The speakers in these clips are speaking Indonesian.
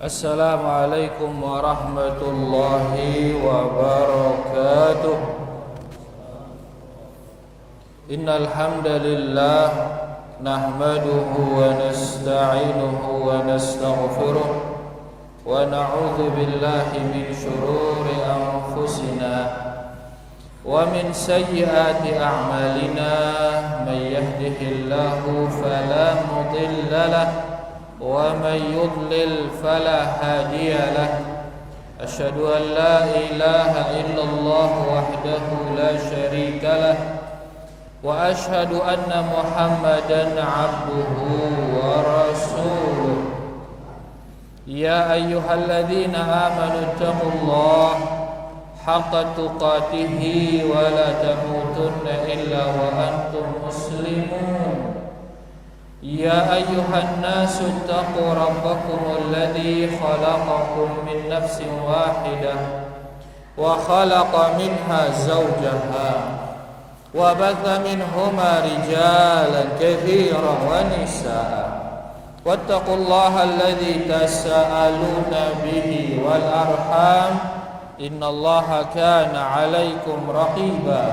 Assalamualaikum warahmatullahi wabarakatuh. Innal hamdalillah nahmaduhu wa nasta'inuhu wa nastaghfiruh wa na'udzu billahi min shururi anfusina wa min sayyiati a'malina. May yahdihillahu fala mudilla lahu ومن يضلل فلا هادي له. أشهد أن لا إله إلا الله وحده لا شريك له وأشهد أن محمدا عبده ورسوله. يا أيها الذين آمنوا اتقوا الله حق تقاته ولا تموتن إلا وأنتم مسلمون. يا أيها الناس اتقوا ربكم الذي خلقكم من نفس واحدة وخلق منها زوجها وبث منهما رجالا كثيرا ونساء واتقوا الله الذي تساءلون به والأرحام إن الله كان عليكم رقيبا.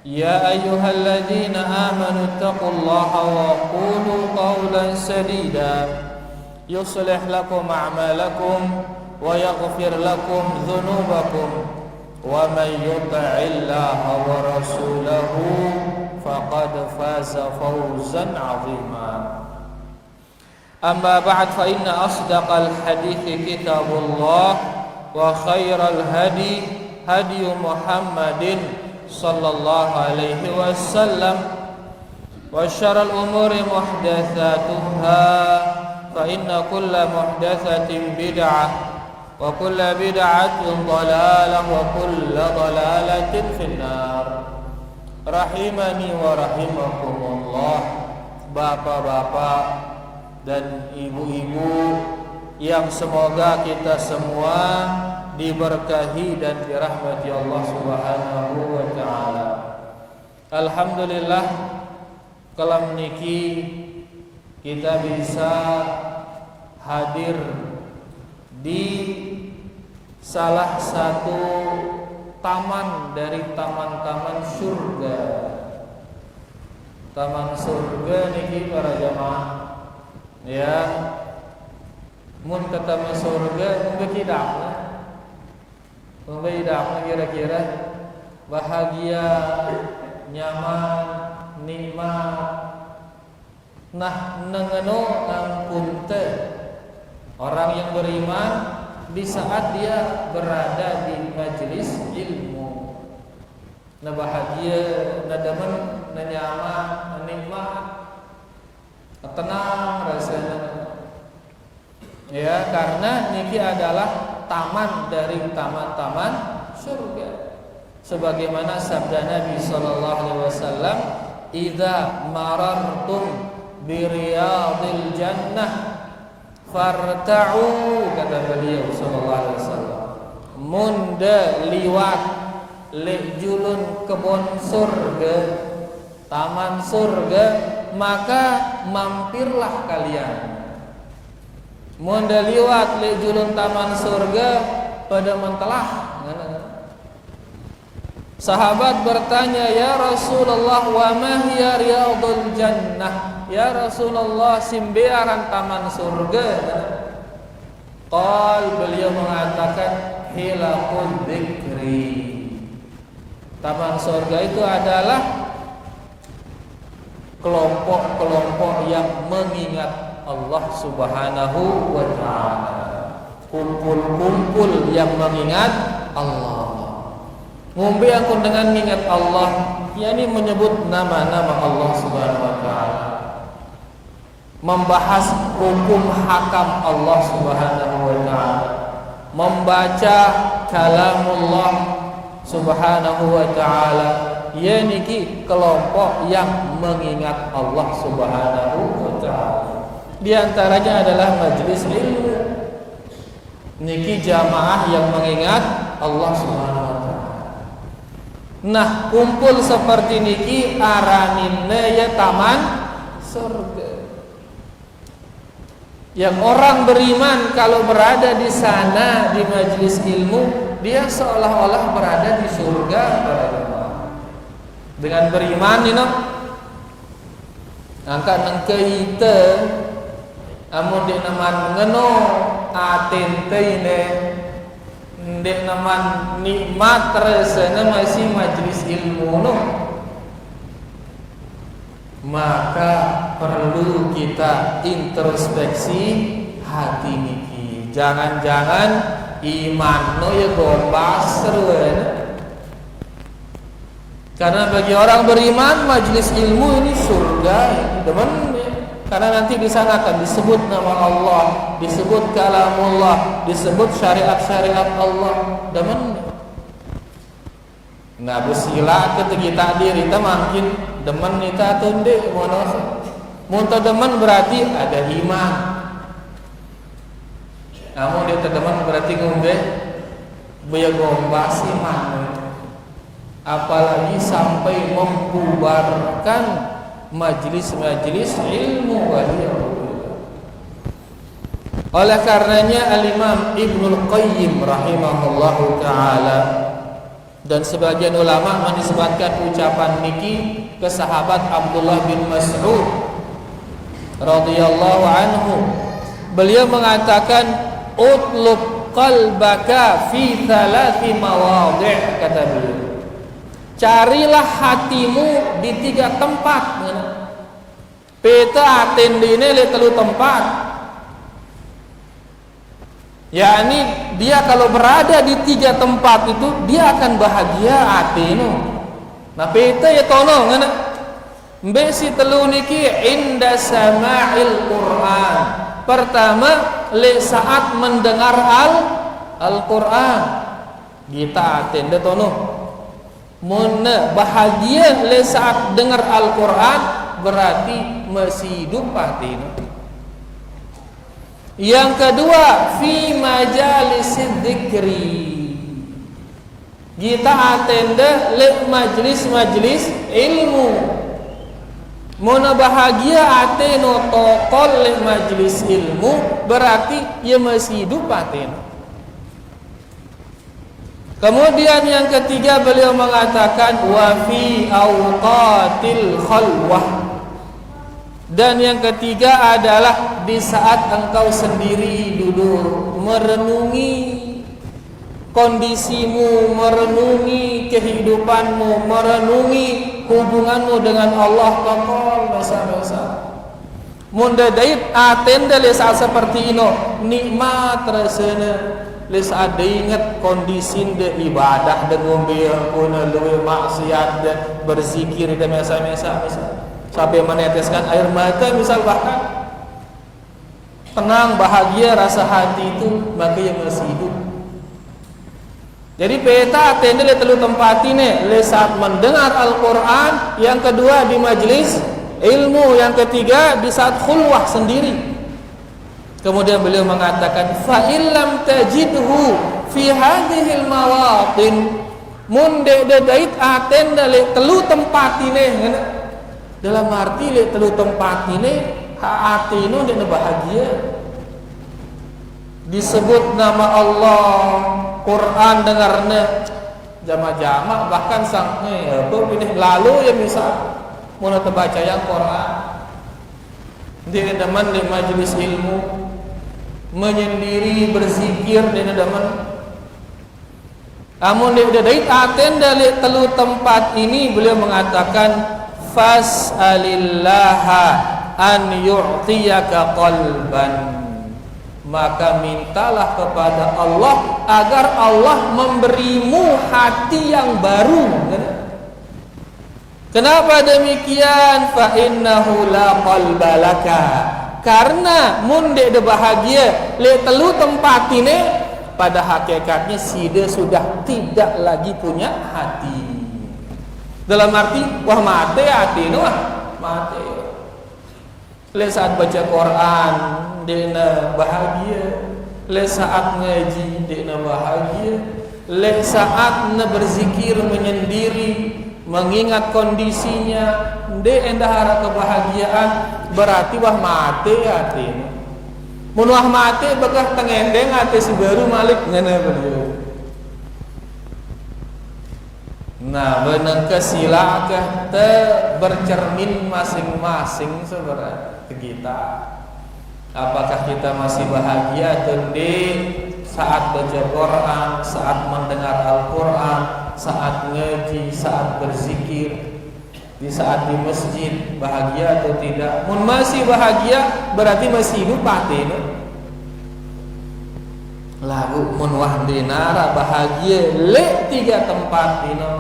يا أيها الذين آمنوا اتقوا الله وقولوا قولا سديدا يصلح لكم أعمالكم ويغفر لكم ذنوبكم ومن يطع الله ورسوله فقد فاز فوزا عظيما. أما بعد فإن أصدق الحديث كتاب الله وخير الهدي هدي محمد sallallahu alaihi wasallam wa syarrul umuri muhdatsatuha fa inna kulla muhdatsatin bid'ah wa kulla bid'atin dhalalah wa kulla dhalalatin finnar. Rahimani wa rahimakumullah. Bapak-bapak dan ibu-ibu yang semoga kita semua diberkahi dan dirahmati Allah Subhanahu wa taala. Alhamdulillah kalam niki kita bisa hadir di salah satu taman dari taman-taman surga. Taman surga niki para jamaah ya. Mun ke taman surga mungkin Pembedaan kira-kira bahagia, nyaman, nikmat. Nah, nengeno angkun orang yang beriman di saat dia berada di majelis ilmu. Nah bahagia, nah demen, nah nyaman, nah nikmat, nah tenang rasanya. Ya, karena niki adalah taman dari taman-taman surga. Sebagaimana sabda Nabi sallallahu alaihi wasallam, "Idza marartum bi riyadil jannah farta'u," kata beliau sallallahu alaihi wasallam. Munda liwat le julun kebun surga, taman surga, maka mampirlah kalian. Munda liwat le julun taman surga pada mentelah. Sahabat bertanya, "Ya Rasulullah, wa ma hiya riyadul jannah?" Ya Rasulullah, simbearan taman surga. Beliau mengatakan, "Hilaqul dzikri." Taman surga itu adalah kelompok-kelompok yang mengingat Allah Subhanahu wa ta'ala. Kumpul-kumpul yang mengingat Allah. Ngombe angkun dengan mengingat Allah, yakni menyebut nama-nama Allah Subhanahu wa ta'ala. Membahas hukum hakam Allah Subhanahu wa ta'ala. Membaca kalamullah Subhanahu wa ta'ala. Yakni kelompok yang mengingat Allah Subhanahu wa ta'ala. Di antaranya adalah majelis ilmu. Niki jamaah yang mengingat Allah Subhanahu wa taala. Nah, kumpul seperti niki araninna ya taman surga. Yang orang beriman kalau berada di sana di majelis ilmu, dia seolah-olah berada di surga. Dengan beriman, angkat nengkeite, amun dia naman ngeno atente ini, dia naman nikmat resena masih majelis ilmu maka perlu kita introspeksi hati niki. Jangan-jangan iman ya gombas terus. Karena bagi orang beriman majelis ilmu ini surga, teman. Karena nanti di sana akan disebut nama Allah, disebut kalamullah, disebut syariat-syariat Allah, teman. Nah bersila ketika diri kita makin demen kita tunde monos. Muntah demen berarti ada iman. Namun dia terdemen berarti ngombe baya gombas iman. Apalagi sampai membubarkan majelis-majelis ilmu Oleh karenanya Al-Imam Ibnul Qayyim rahimahullahu ta'ala dan sebagian ulama menisbatkan ucapan niki ke sahabat Abdullah bin Mas'ud radhiyallahu anhu. Beliau mengatakan utlub qalbaka fi thalathi mawadhi', kata beliau. Carilah hatimu di 3 tempat. Peta atendine le 3 tempat. yakni dia kalau berada di 3 tempat itu dia akan bahagia atinu. Nah peta ya tono ngana mbesi telu niki inda sama'il Quran. Pertama le saat mendengar Al-Quran kita atende tono. Mun bahagia le saat dengar Al-Quran berarti masih hidup atinu. Yang kedua, fi majalisid dzikri. Kita atende le majlis-majlis ilmu. Mona bahagia ateno tokol le majlis ilmu berarti ia masih hidup ateno. Kemudian yang ketiga beliau mengatakan wa fi awqatil khalwah. Dan yang ketiga adalah di saat engkau sendiri duduk merenungi kondisimu, merenungi kehidupanmu, merenungi hubunganmu dengan Allah Ta'ala dosa-dosa. Munda dait atende le saat seperti ino nikmat rasana le saat ingat kondisi de ibadah de ngombe pun luwe maksiat de berzikir de mesa-mesa sampai meneteskan air mata misal bahkan tenang bahagia rasa hati itu maka yang masih hidup. Jadi peta atende le telu tempat ini le saat mendengar Al-Quran, yang kedua di majlis ilmu, yang ketiga di saat khulwah sendiri. Kemudian beliau mengatakan fa illam tajidhu fi hadhil mawatin mun de dait atende le telu tempat ini dalam arti le telu tempat ini hati nu dia bahagia disebut nama Allah Quran dengarnya jama-jama bahkan sang pilih lalu ya misal mau terbaca yang Quran dia demen di majelis ilmu menyendiri berzikir dia demen. Amun dia dait aten dari telu tempat ini beliau mengatakan fas'alillaha an yu'tiyaka qalban, maka mintalah kepada Allah agar Allah memberimu hati yang baru. Kenapa demikian? Fa innahu la qalba laka, karena mun de bahagia le telu tempat ini pada hakikatnya sida sudah tidak lagi punya hati. Dalam arti wah mate hati nu mate. Le saat baca Quran dina bahagia, le saat ngaji dina bahagia, le saat na berzikir menyendiri mengingat kondisinya de endahara kebahagiaan berarti wah mate hati. Mun wah mati bekah tengendeng ate si baru malik ngana beliau. Nah, benar kesilakah bercermin masing-masing sebenarnya kita. Apakah kita masih bahagia atau di saat baca Quran, saat mendengar Al-Quran, saat ngaji, saat berzikir, di saat di masjid, bahagia atau tidak? Mun masih bahagia berarti masih hidup mati. Lagu mun wah dinara bahagia le 3 tempat dino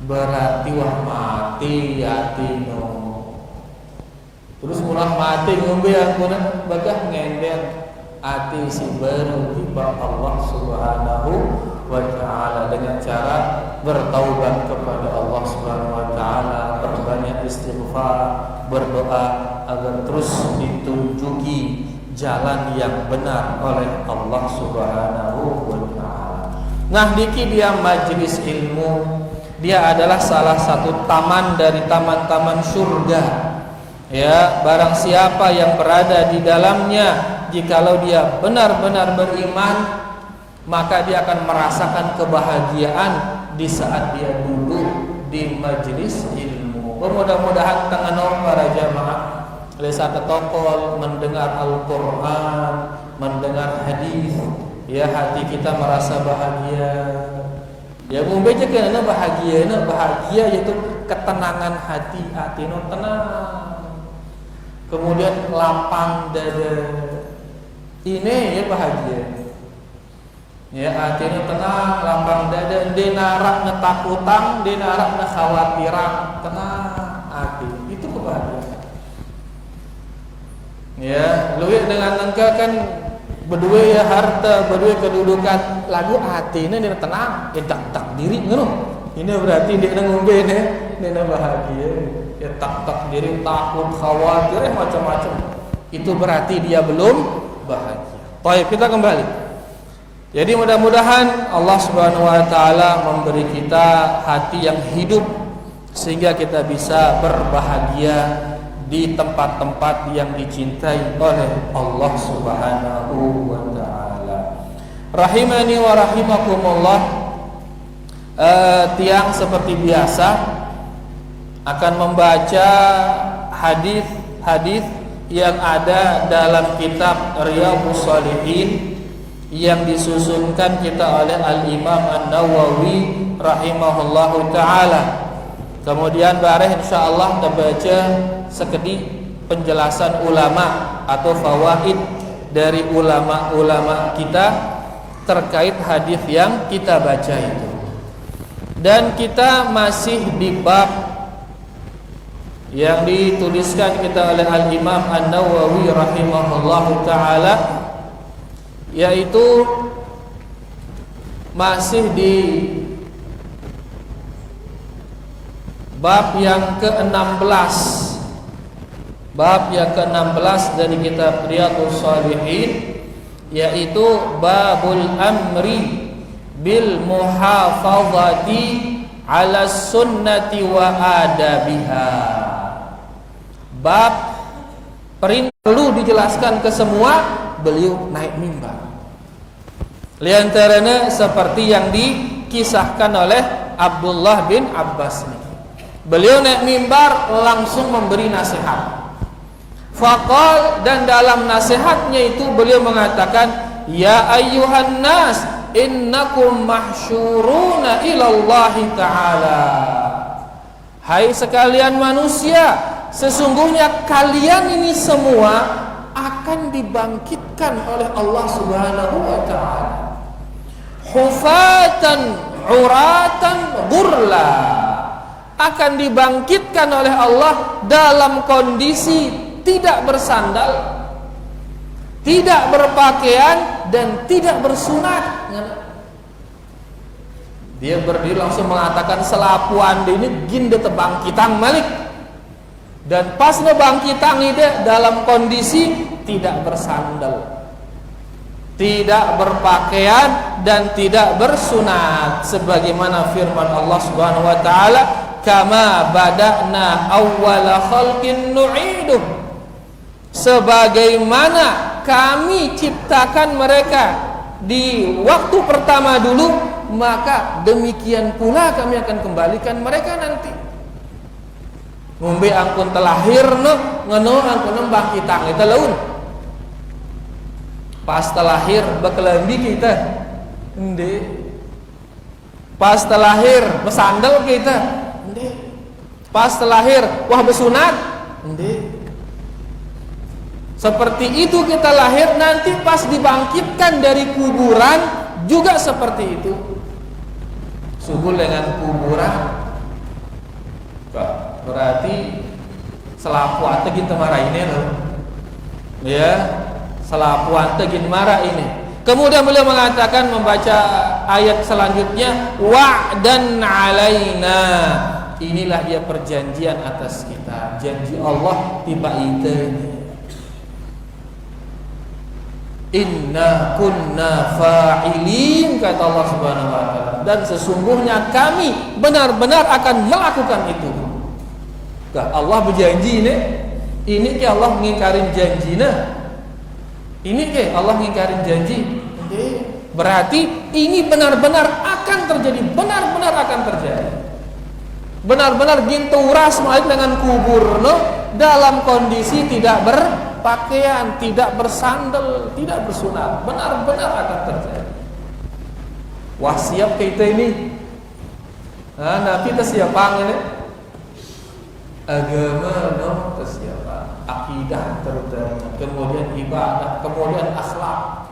berarti wah mati atino. Terus murah mati ngombe angkunan bagah ngenden ati si baru tiba Allah Subhanahu wa taala dengan cara bertaubat kepada Allah Subhanahu wa taala, berbanyak istighfar, berdoa agar terus ditunjuki jalan yang benar oleh Allah Subhanahu wa taala. Nah, diki dia majelis ilmu, dia adalah salah satu taman dari taman-taman surga. Ya, barang siapa yang berada di dalamnya, jikalau dia benar-benar beriman, maka dia akan merasakan kebahagiaan di saat dia duduk di majelis ilmu. Mudah-mudahan tangan para jamaah lesa ketokol mendengar Al-Quran, mendengar hadis, ya hati kita merasa bahagia. Ya membaca karena bahagia yaitu ketenangan hati no tenang. Kemudian lapang dada. Ini ya bahagia. Ya hatinya tenang, lapang dada, dinarak ngetakutang, dinarak ngekhawatiran, tenang hati. Itu kebahagiaan. Ya, lu dengan engkau kan berdua ya harta, berdua kedudukan, lagu hati ini dia tenang, dia tak diri ngono. Ini berarti dia ngombe dia bahagia. Ya tak diri takut, khawatir, macam-macam. Itu berarti dia belum bahagia. Baik, kita kembali. Jadi mudah-mudahan Allah Subhanahu wa taala memberi kita hati yang hidup sehingga kita bisa berbahagia di tempat-tempat yang dicintai oleh Allah Subhanahu wa taala. Rahimani wa rahimakumullah. Tiang seperti biasa akan membaca hadis-hadis yang ada dalam kitab Riyadhus Shalihin yang disusunkan kita oleh Al-Imam An-Nawawi rahimahullahu taala. Kemudian bareh insyaallah kita baca sekedip penjelasan ulama atau fawaid dari ulama-ulama kita terkait hadis yang kita baca itu. Dan kita masih di bab yang dituliskan kita oleh Al-Imam An-Nawawi rahimahullahu taala, yaitu masih di bab yang ke-16. Bab yang ke-16 dari kitab Riyadhus Shalihin, yaitu babul amri bil muhafazati ala sunnati wa adabiha. Bab perlu dijelaskan ke semua, beliau naik mimbar. Liantaranya seperti yang dikisahkan oleh Abdullah bin Abbas. Beliau naik mimbar langsung memberi nasihat. Faqal, dan dalam nasihatnya itu beliau mengatakan, ya ayyuhan nas, innakum mahsyuruna ilallahi ta'ala. Hai sekalian manusia, sesungguhnya kalian ini semua akan dibangkitkan oleh Allah Subhanahu wa ta'ala. Hufatan uratan ghurla, akan dibangkitkan oleh Allah dalam kondisi tidak bersandal, tidak berpakaian, dan tidak bersunat. Dia berdiri langsung mengatakan selapuan ini gin de tebangkitang malik. Dan pas ngebangkitang ide dalam kondisi tidak bersandal, tidak berpakaian, dan tidak bersunat, sebagaimana firman Allah Subhanahu wa taala, kama bada'na awwala khalqin nu'iduh, sebagaimana kami ciptakan mereka di waktu pertama dulu, maka demikian pula kami akan kembalikan mereka nanti. Ngombe angkun telahir no, ngono angkun bangkitang itu laun. Pas telahir bekelambi kita, ende. Pas telahir besandal kita, ende. Pas telahir wah besunat, ende. Seperti itu kita lahir, nanti pas dibangkitkan dari kuburan juga seperti itu. Subul dengan kuburan, berarti selapu ante gitu marah ini loh, ya selapu ante gitu marah ini. Kemudian beliau mengatakan, membaca ayat selanjutnya, wa'dan alaina. Inilah dia perjanjian atas kita, janji Allah tiba itu. Inna kunna fa'ilin, kata Allah Subhanahu wa taala, dan sesungguhnya kami benar-benar akan melakukan itu. Allah berjanji ini ke Allah mengingkarin janjinya. Ini ke Allah mengingkarin janji. Berarti ini benar-benar akan terjadi, benar-benar akan terjadi. Benar-benar ginturas mait dengan kubur dalam kondisi tidak berpakaian, tidak bersandal, tidak bersunat, benar-benar akan terjadi. Wah, siap kita ini. Nah, kita siapa ini? Agama siapa? Akidah terutama, kemudian ibadah, kemudian akhlak.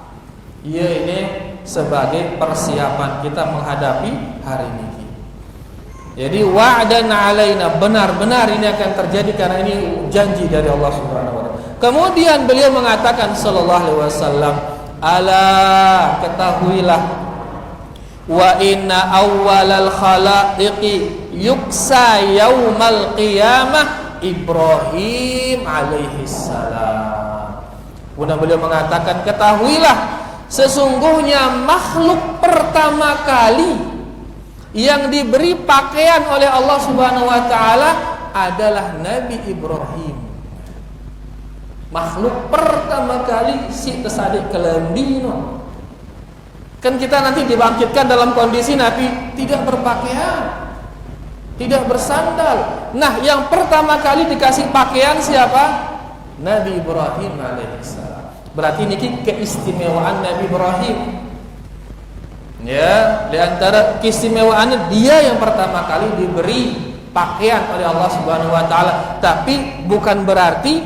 Iya, ini sebagai persiapan kita menghadapi hari ini. Jadi wa'dan alaina, benar-benar ini akan terjadi karena ini janji dari Allah Subhanahu wa taala. Kemudian beliau mengatakan sallallahu alaihi wasallam, ala ketahuilah, wa inna awwalal khalaiqi yuksa yaumal qiyamah Ibrahim alaihi salam. Kemudian beliau mengatakan, ketahuilah sesungguhnya makhluk pertama kali yang diberi pakaian oleh Allah Subhanahu wa taala adalah Nabi Ibrahim. Makhluk pertama kali si tesadik kelembino. Kan kita nanti dibangkitkan dalam kondisi Nabi tidak berpakaian, tidak bersandal. Nah, yang pertama kali dikasih pakaian siapa? Nabi Ibrahim alaihissalam. Berarti ini keistimewaan Nabi Ibrahim. Ya, di antara keistimewaannya dia yang pertama kali diberi pakaian oleh Allah Subhanahu wa taala. Tapi bukan berarti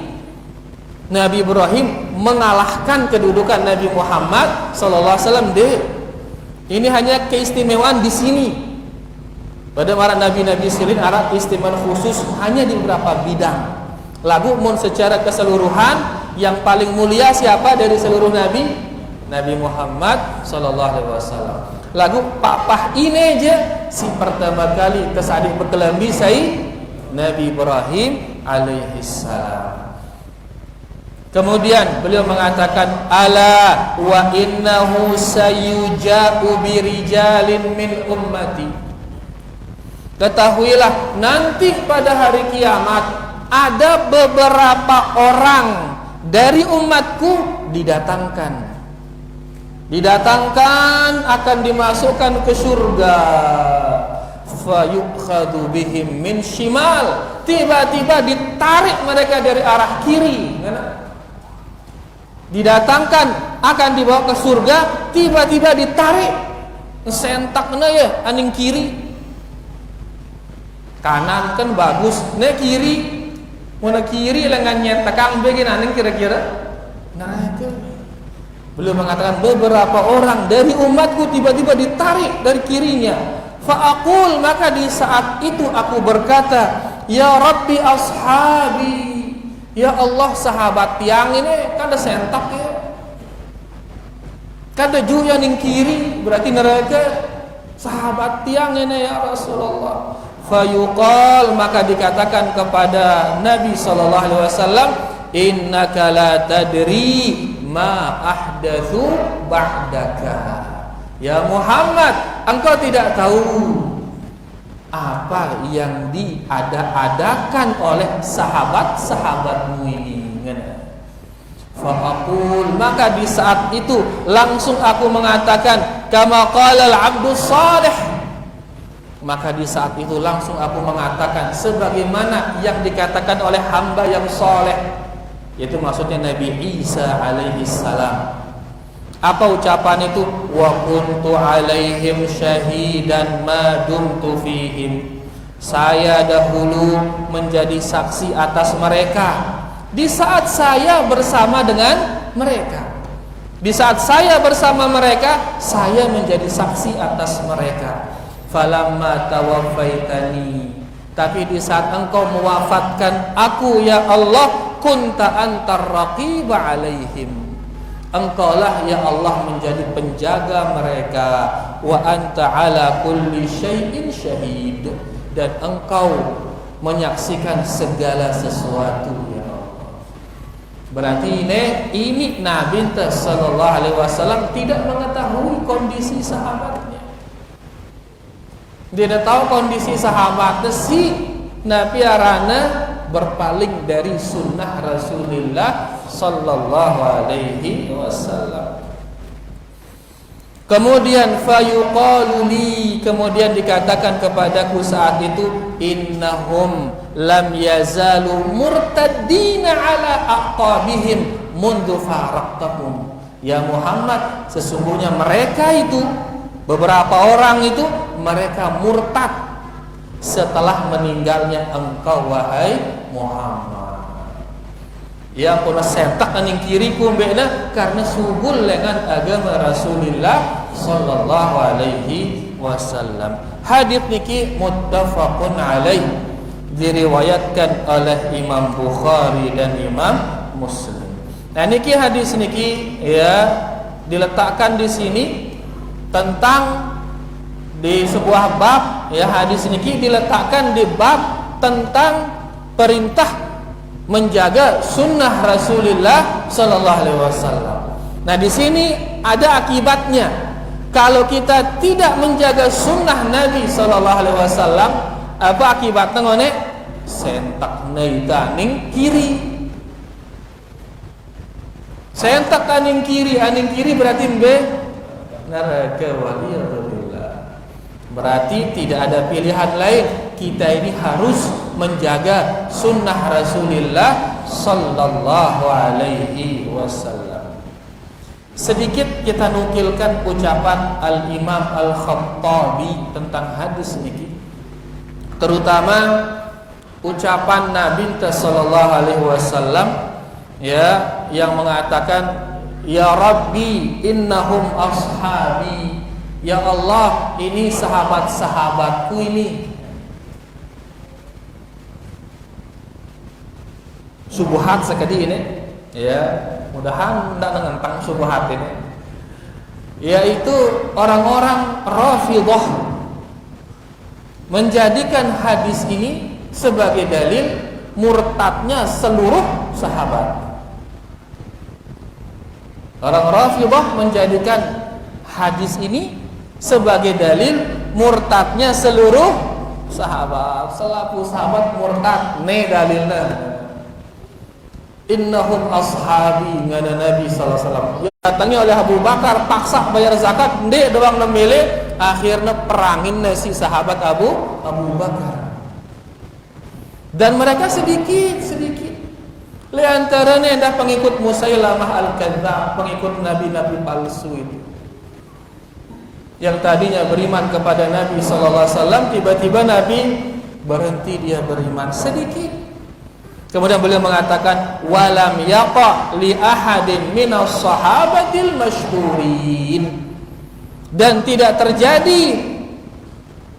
Nabi Ibrahim mengalahkan kedudukan Nabi Muhammad sallallahu alaihi wasallam deh. Ini hanya keistimewaan di sini. Pada para nabi-nabi silin ada keistimewaan khusus hanya di beberapa bidang. Lagu mun secara keseluruhan yang paling mulia siapa dari seluruh nabi? Nabi Muhammad sallallahu alaihi wasallam. Lagu papah ini aja si pertama kali kesadik berkelambi saya Nabi Ibrahim alaihi salam. Kemudian beliau mengatakan, ala wa innahu sayuja'u birijalin min ummati. Ketahuilah nanti pada hari kiamat ada beberapa orang dari umatku didatangkan akan dimasukkan ke surga. Fayukhadu bihim min shimal, tiba-tiba ditarik mereka dari arah kiri. Didatangkan akan dibawa ke surga, tiba-tiba ditarik sentaknya ya aning kiri. Kanan kan bagus, nah kiri mana kiri lengannya tekang begini aning kira-kira. Nah itu beliau mengatakan beberapa orang dari umatku tiba-tiba ditarik dari kirinya. Fa'aqul, maka di saat itu aku berkata, ya Rabbi ashabi, ya Allah sahabat yang ini kada sentak ya, kada juga ning kiri, berarti neraka sahabat tiang ini ya Rasulullah. Fayuqal, maka dikatakan kepada Nabi sallallahu alaihi wasallam, innaka la tadri ma ahdatsu ba'daka. Ya Muhammad, engkau tidak tahu apa yang diada-adakan oleh sahabat-sahabatmu ini. Fa aqul, maka di saat itu langsung aku mengatakan kama qala al-'abdus salih, maka di saat itu langsung aku mengatakan sebagaimana yang dikatakan oleh hamba yang saleh, yaitu maksudnya Nabi Isa alaihi salam. Apa ucapan itu? Wa kuntu alaihim syahidan ma dumtu fihim, saya dahulu menjadi saksi atas mereka di saat saya bersama dengan mereka. Di saat saya bersama mereka, saya menjadi saksi atas mereka. Falamma tawaffaitani, tapi di saat engkau mewafatkan aku ya Allah, kunta antar raqiba alaihim, engkaulah ya Allah menjadi penjaga mereka. Wa anta ala kulli syai'in syahid, dan engkau menyaksikan segala sesuatu ya Allah. Berarti ini Nabi sallallahu alaihi wasallam tidak mengetahui kondisi sahabatnya. Dia tidak tahu kondisi sahabatnya, si Nabi arana berpaling dari sunnah Rasulullah sallallahu alaihi wasallam. Kemudian fayuqalu li, kemudian dikatakan kepadaku saat itu, innahum lam yazalu murtaddina ala aqabihim mundu faraqtahum. Ya Muhammad, sesungguhnya mereka itu, beberapa orang itu, mereka murtad setelah meninggalnya engkau wahai Muhammad. Yang kuna sentak aning kiri kumbena karena subul dengan agama Rasulullah sallallahu alaihi wasallam. Hadits niki muttafaqun alaih, diriwayatkan oleh Imam Bukhari dan Imam Muslim. Nah niki hadis niki ya diletakkan di sini tentang di sebuah bab ya, hadis niki diletakkan di bab tentang perintah menjaga sunnah Rasulullah sallallahu alaihi wasallam. Nah di sini ada akibatnya. Kalau kita tidak menjaga sunnah Nabi sallallahu alaihi wasallam, apa akibatnya ngone? Sentak naitaning kiri. Sentak aning kiri berarti mbe neraka waliyadzubillah. Berarti tidak ada pilihan lain, kita ini harus menjaga sunnah Rasulullah sallallahu alaihi wasallam. Sedikit kita nukilkan ucapan Al-Imam Al-Khattabi tentang hadis ini, terutama ucapan Nabi sallallahu alaihi wasallam ya, yang mengatakan ya Rabbi innahum ashabi, ya Allah ini sahabat-sahabatku ini. Subuhat sekali ini ya, mudahan tidak menentang subuhat ini, yaitu orang-orang Rafidhah menjadikan hadis ini sebagai dalil murtadnya seluruh sahabat. Orang Rafidhah menjadikan hadis ini sebagai dalil murtadnya seluruh sahabat. Selaku sahabat murtad, ne dalilnya. Innahum ashabi, ngana Nabi sallallahu alaihi wasallam. Datangnya oleh Abu Bakar, paksa bayar zakat, ndek doang nemele, akhirnya perangin si sahabat Abu Bakar. Dan mereka sedikit. Li antaranya ada pengikut Musailamah al-Kadzdzab, pengikut nabi-nabi palsu itu. Yang tadinya beriman kepada Nabi sallallahu alaihi wasallam, tiba-tiba Nabi berhenti dia beriman sedikit. Kemudian beliau mengatakan walam yaqa li ahadin minas sahabatil masyhurin, dan tidak terjadi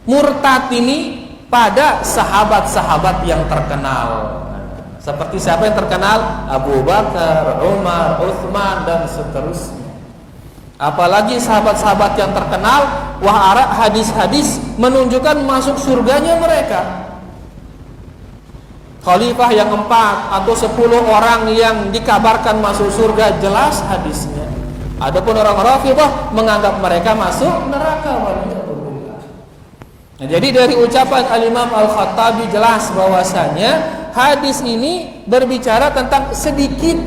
murtad ini pada sahabat-sahabat yang terkenal. Seperti siapa yang terkenal? Abu Bakar, Umar, Utsman dan seterusnya. Apalagi sahabat-sahabat yang terkenal, wah hadis-hadis menunjukkan masuk surganya mereka. Khalifah yang 4 atau 10 orang yang dikabarkan masuk surga, jelas hadisnya. Adapun orang Rafidhah menganggap mereka masuk neraka. Nah, jadi dari ucapan Al-Imam Al-Khattabi jelas bahwasanya hadis ini berbicara tentang sedikit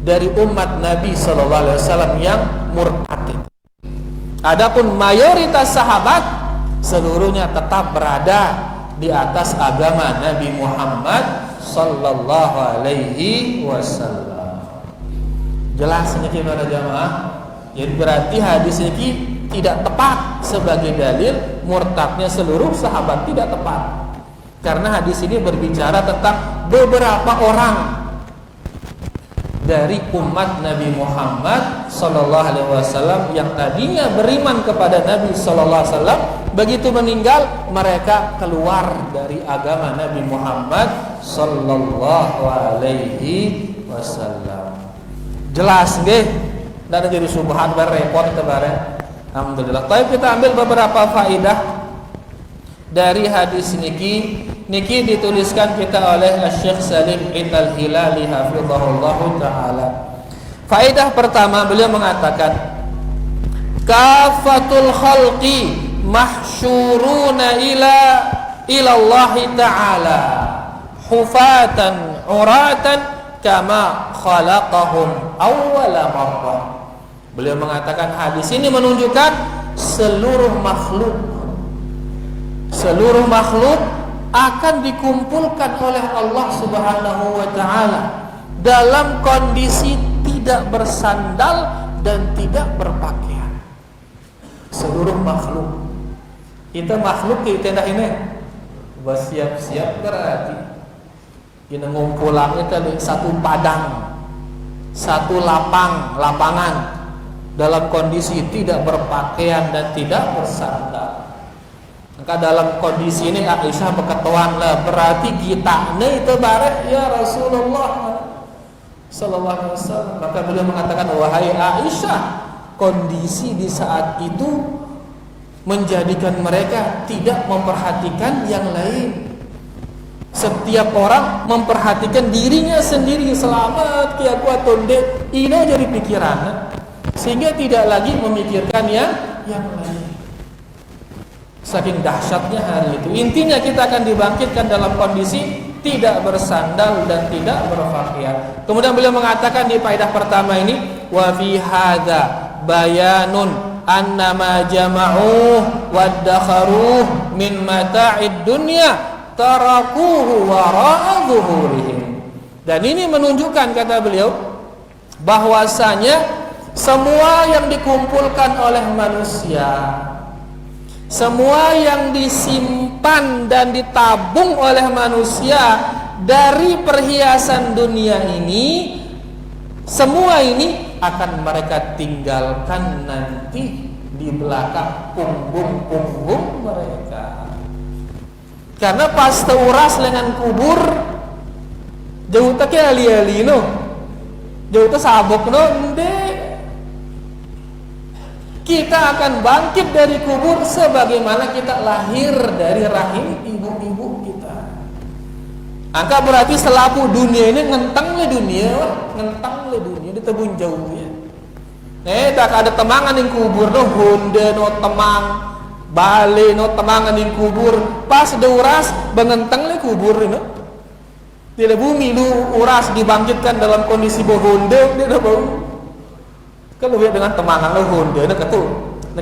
dari umat Nabi sallallahu alaihi wasallam yang murtad. Adapun mayoritas sahabat seluruhnya tetap berada di atas agama Nabi Muhammad sallallahu alaihi wasallam. Jelas ini para jamaah. Jadi berarti hadis ini tidak tepat sebagai dalil murtadnya seluruh sahabat, tidak tepat. Karena hadis ini berbicara tentang beberapa orang dari umat Nabi Muhammad sallallahu alaihi wasallam yang tadinya beriman kepada Nabi sallallahu alaihi wasallam, begitu meninggal mereka keluar dari agama Nabi Muhammad sallallahu alaihi wasallam. Jelas nggih? Dan jadi subhan berrepot tebareng. Alhamdulillah. Tapi kita ambil beberapa faedah dari hadis niki dituliskan kita oleh Syekh Salim Ibn Al-Hilali hafizahullah taala. Faedah pertama, beliau mengatakan kafatul khalqi mahsyuruna ila Allah taala hufatan uratan kama khalaqahum awwala marrah. Beliau mengatakan hadis ini menunjukkan seluruh makhluk akan dikumpulkan oleh Allah Subhanahu wa taala dalam kondisi tidak bersandal dan tidak berpakaian. Seluruh makhluk. Kita makhluk kita ini bersiap-siap berarti kita ngumpulan itu satu padang, satu lapangan dalam kondisi tidak berpakaian dan tidak bersandal. Maka dalam kondisi ini Aisyah berketuan lah, berarti kita itu bareng ya Rasulullah sallallahu alaihi wasallam. Maka beliau mengatakan, wahai Aisyah, kondisi di saat itu menjadikan mereka tidak memperhatikan yang lain. Setiap orang memperhatikan dirinya sendiri, selamat kia kuat tonde ini jadi pikiran, sehingga tidak lagi memikirkan yang lain. Saking dahsyatnya hari itu. Intinya kita akan dibangkitkan dalam kondisi tidak bersandal dan tidak berpakaian. Kemudian beliau mengatakan di faedah pertama ini, wa fi hadza bayanun annama jama'uh waddakharuh min mata'id dunya tarakuhu wara'a zuhurihim. Dan ini menunjukkan, kata beliau, bahwasanya semua yang dikumpulkan oleh manusia, semua yang disimpan dan ditabung oleh manusia dari perhiasan dunia ini, semua ini akan mereka tinggalkan nanti di belakang punggung-punggung mereka. Karena pas teuras dengan kubur jauh tak ali-ali no, jauh tak sabok no, kita akan bangkit dari kubur sebagaimana kita lahir dari rahim ibu-ibu kita. Angka berarti selaku dunia ini ngentang le dunia ditebun jauh ya. Tak ada temangan yang kubur no, honda no temang, bale no temangan yang kubur, pas deuras bengentang le kubur no. Tidak bumi lu uras dibangkitkan dalam kondisi bohonde dia bau. Kalau lihat dengan temangan lo honda nak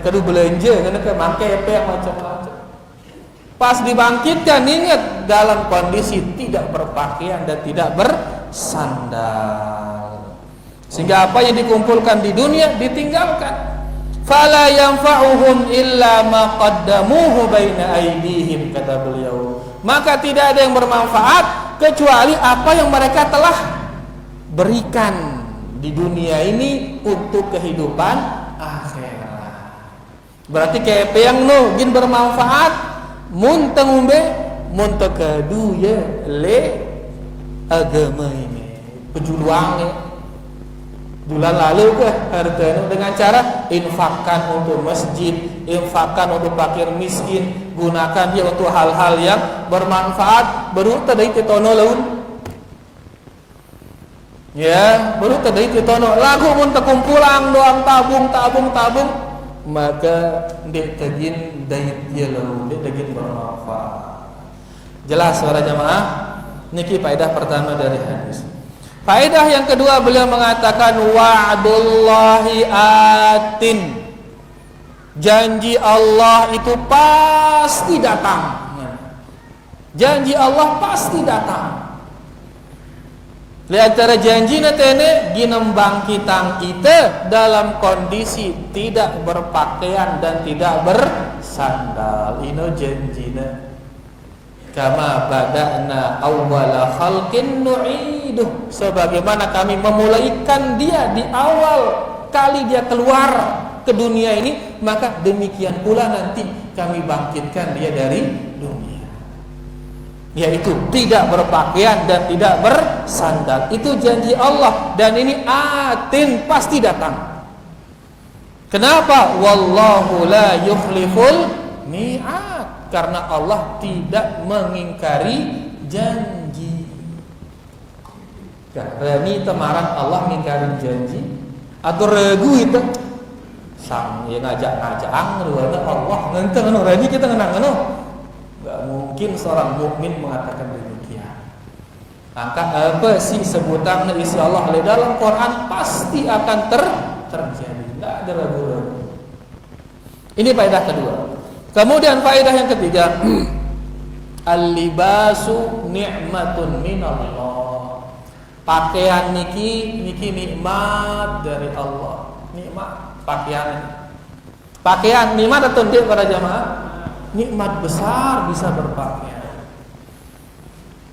kadu belanja nak make pe macam-macam. Pas dibangkitkan ingat dalam kondisi tidak berpakaian dan tidak bersandal. Sehingga apa yang dikumpulkan di dunia ditinggalkan. Fala yanfa'uhum illa ma qaddamuhu baina aydihim, kata beliau. Maka tidak ada yang bermanfaat kecuali apa yang mereka telah berikan di dunia ini untuk kehidupan akhirat. Berarti kayak yang no gin bermanfaat mun tengumbe mun tekadu ya le agama ini pejuluangnya. Bulan lalu ke hartanya dengan cara infakkan untuk masjid, infakkan untuk fakir miskin, gunakan dia untuk hal-hal yang bermanfaat. Baru tadi titono laun, ya baru tadi titono lagu mun terkumpulang doang tabung, maka dia tegin dait dia laun, dia tegin bermanfaat. Jelas para jamaah, niki faedah pertama dari hadis. Faedah yang kedua, beliau mengatakan wa'dullahi atin. Janji Allah itu pasti datang. Janji Allah pasti datang. Di antara janji natene ginembang kitang ite dalam kondisi tidak berpakaian dan tidak bersandal. Ino janjina. Kama bada'na awwala khalqin nu'iduh, sebagaimana kami memulaikan dia di awal kali dia keluar ke dunia ini, maka demikian pula nanti kami bangkitkan dia dari dunia, yaitu tidak berpakaian dan tidak bersandal. Itu janji Allah, dan ini atin, pasti datang. Kenapa? Wallahu la yukhliful mi'ad, karena Allah tidak mengingkari janji. Karena ini temaran Allah mengingkari janji atau ragu itu sang yang ngajak-ngajak angruana Allah ngenteng anu rani kita ngenang anu. Enggak mungkin seorang mukmin mengatakan demikian. Maka apa sih sebutan isi Allah di dalam Quran pasti akan terjadi. Enggak ada ragu-ragu. Ini faedah kedua. Kemudian faedah yang ketiga, al-libasu ni'matun minallah. Pakaian niki nikmat dari Allah. Nikmat pakaian. Pakaian nikmat atau tidak para jamaah? Nikmat besar bisa berpakaian.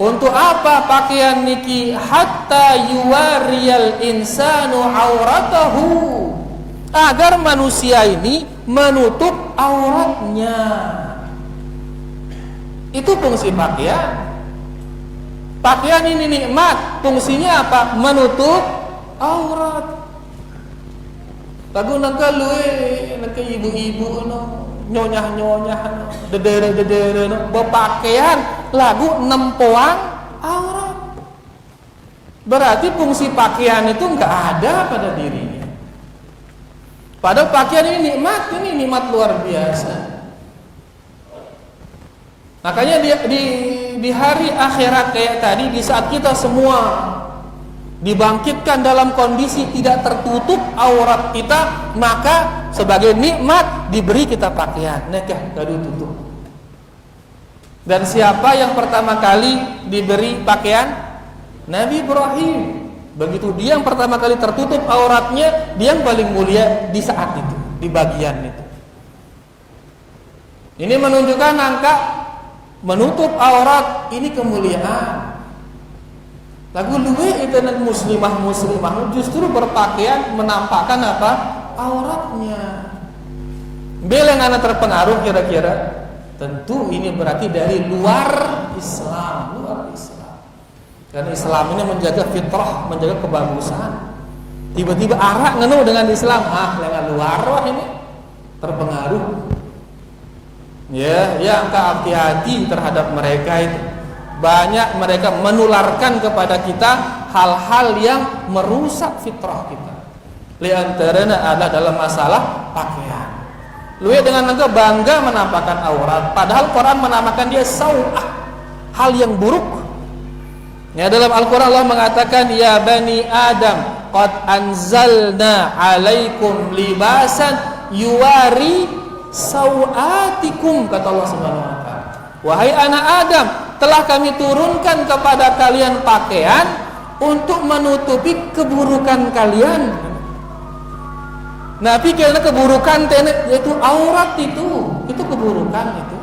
Untuk apa pakaian niki? Hatta yuwariyal insanu auratahu, agar manusia ini menutup auratnya. Itu fungsi pakaian. Pakaian ini nikmat, fungsinya apa? Menutup aurat. Lagu nangka luwe, nangka ibu-ibu no, nyonyah-nyonyah no, dedere-dedere no, berpakaian lagu nempoang aurat. Berarti fungsi pakaian itu enggak ada pada dirinya. Padahal pakaian ini nikmat luar biasa. Makanya di hari akhirat kayak tadi, di saat kita semua dibangkitkan dalam kondisi tidak tertutup aurat kita, maka sebagai nikmat diberi kita pakaian, nekah kadu tutup. Dan siapa yang pertama kali diberi pakaian? Nabi Ibrahim. Begitu dia yang pertama kali tertutup auratnya, dia yang paling mulia di saat itu, di bagian itu. Ini menunjukkan angka menutup aurat ini kemuliaan. Lagu luwe itu muslimah justru berpakaian menampakkan apa? Auratnya. Bela yang anak terpengaruh kira-kira, tentu ini berarti dari luar Islam. Karena Islam ini menjaga fitrah, menjaga kebagusan. Tiba-tiba arak ngenu dengan Islam, dengan luar wah ini terpengaruh. Ya, angka hati-hati terhadap mereka itu. Banyak mereka menularkan kepada kita hal-hal yang merusak fitrah kita. Di antaranya adalah dalam masalah pakaian. Lu dengan angka bangga menampakkan aurat, padahal Quran menamakan dia sau'ah, hal yang buruk. Ya, dalam Al-Quran Allah mengatakan, ya bani Adam, qad anzalna alaikum libasan yuwari sawatikum, kata Allah Subhanahu wa taala. Wahai anak Adam, telah kami turunkan kepada kalian pakaian untuk menutupi keburukan kalian. Nah, pikirnya keburukan yaitu aurat itu keburukan itu.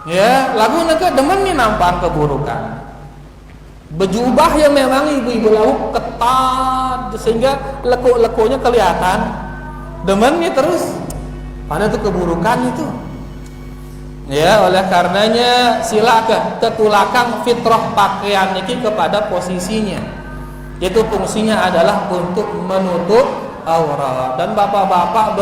Ya, lagu naga demen nih nampak keburukan. Bejubah yang memang ibu-ibu lauk ketat sehingga lekuk-lekuknya kelihatan. Demen nih terus. Padahal itu keburukan itu. Ya, oleh karenanya silakan tetulakan fitrah pakaian ini kepada posisinya. Itu fungsinya adalah untuk menutup aurat. Dan bapak-bapak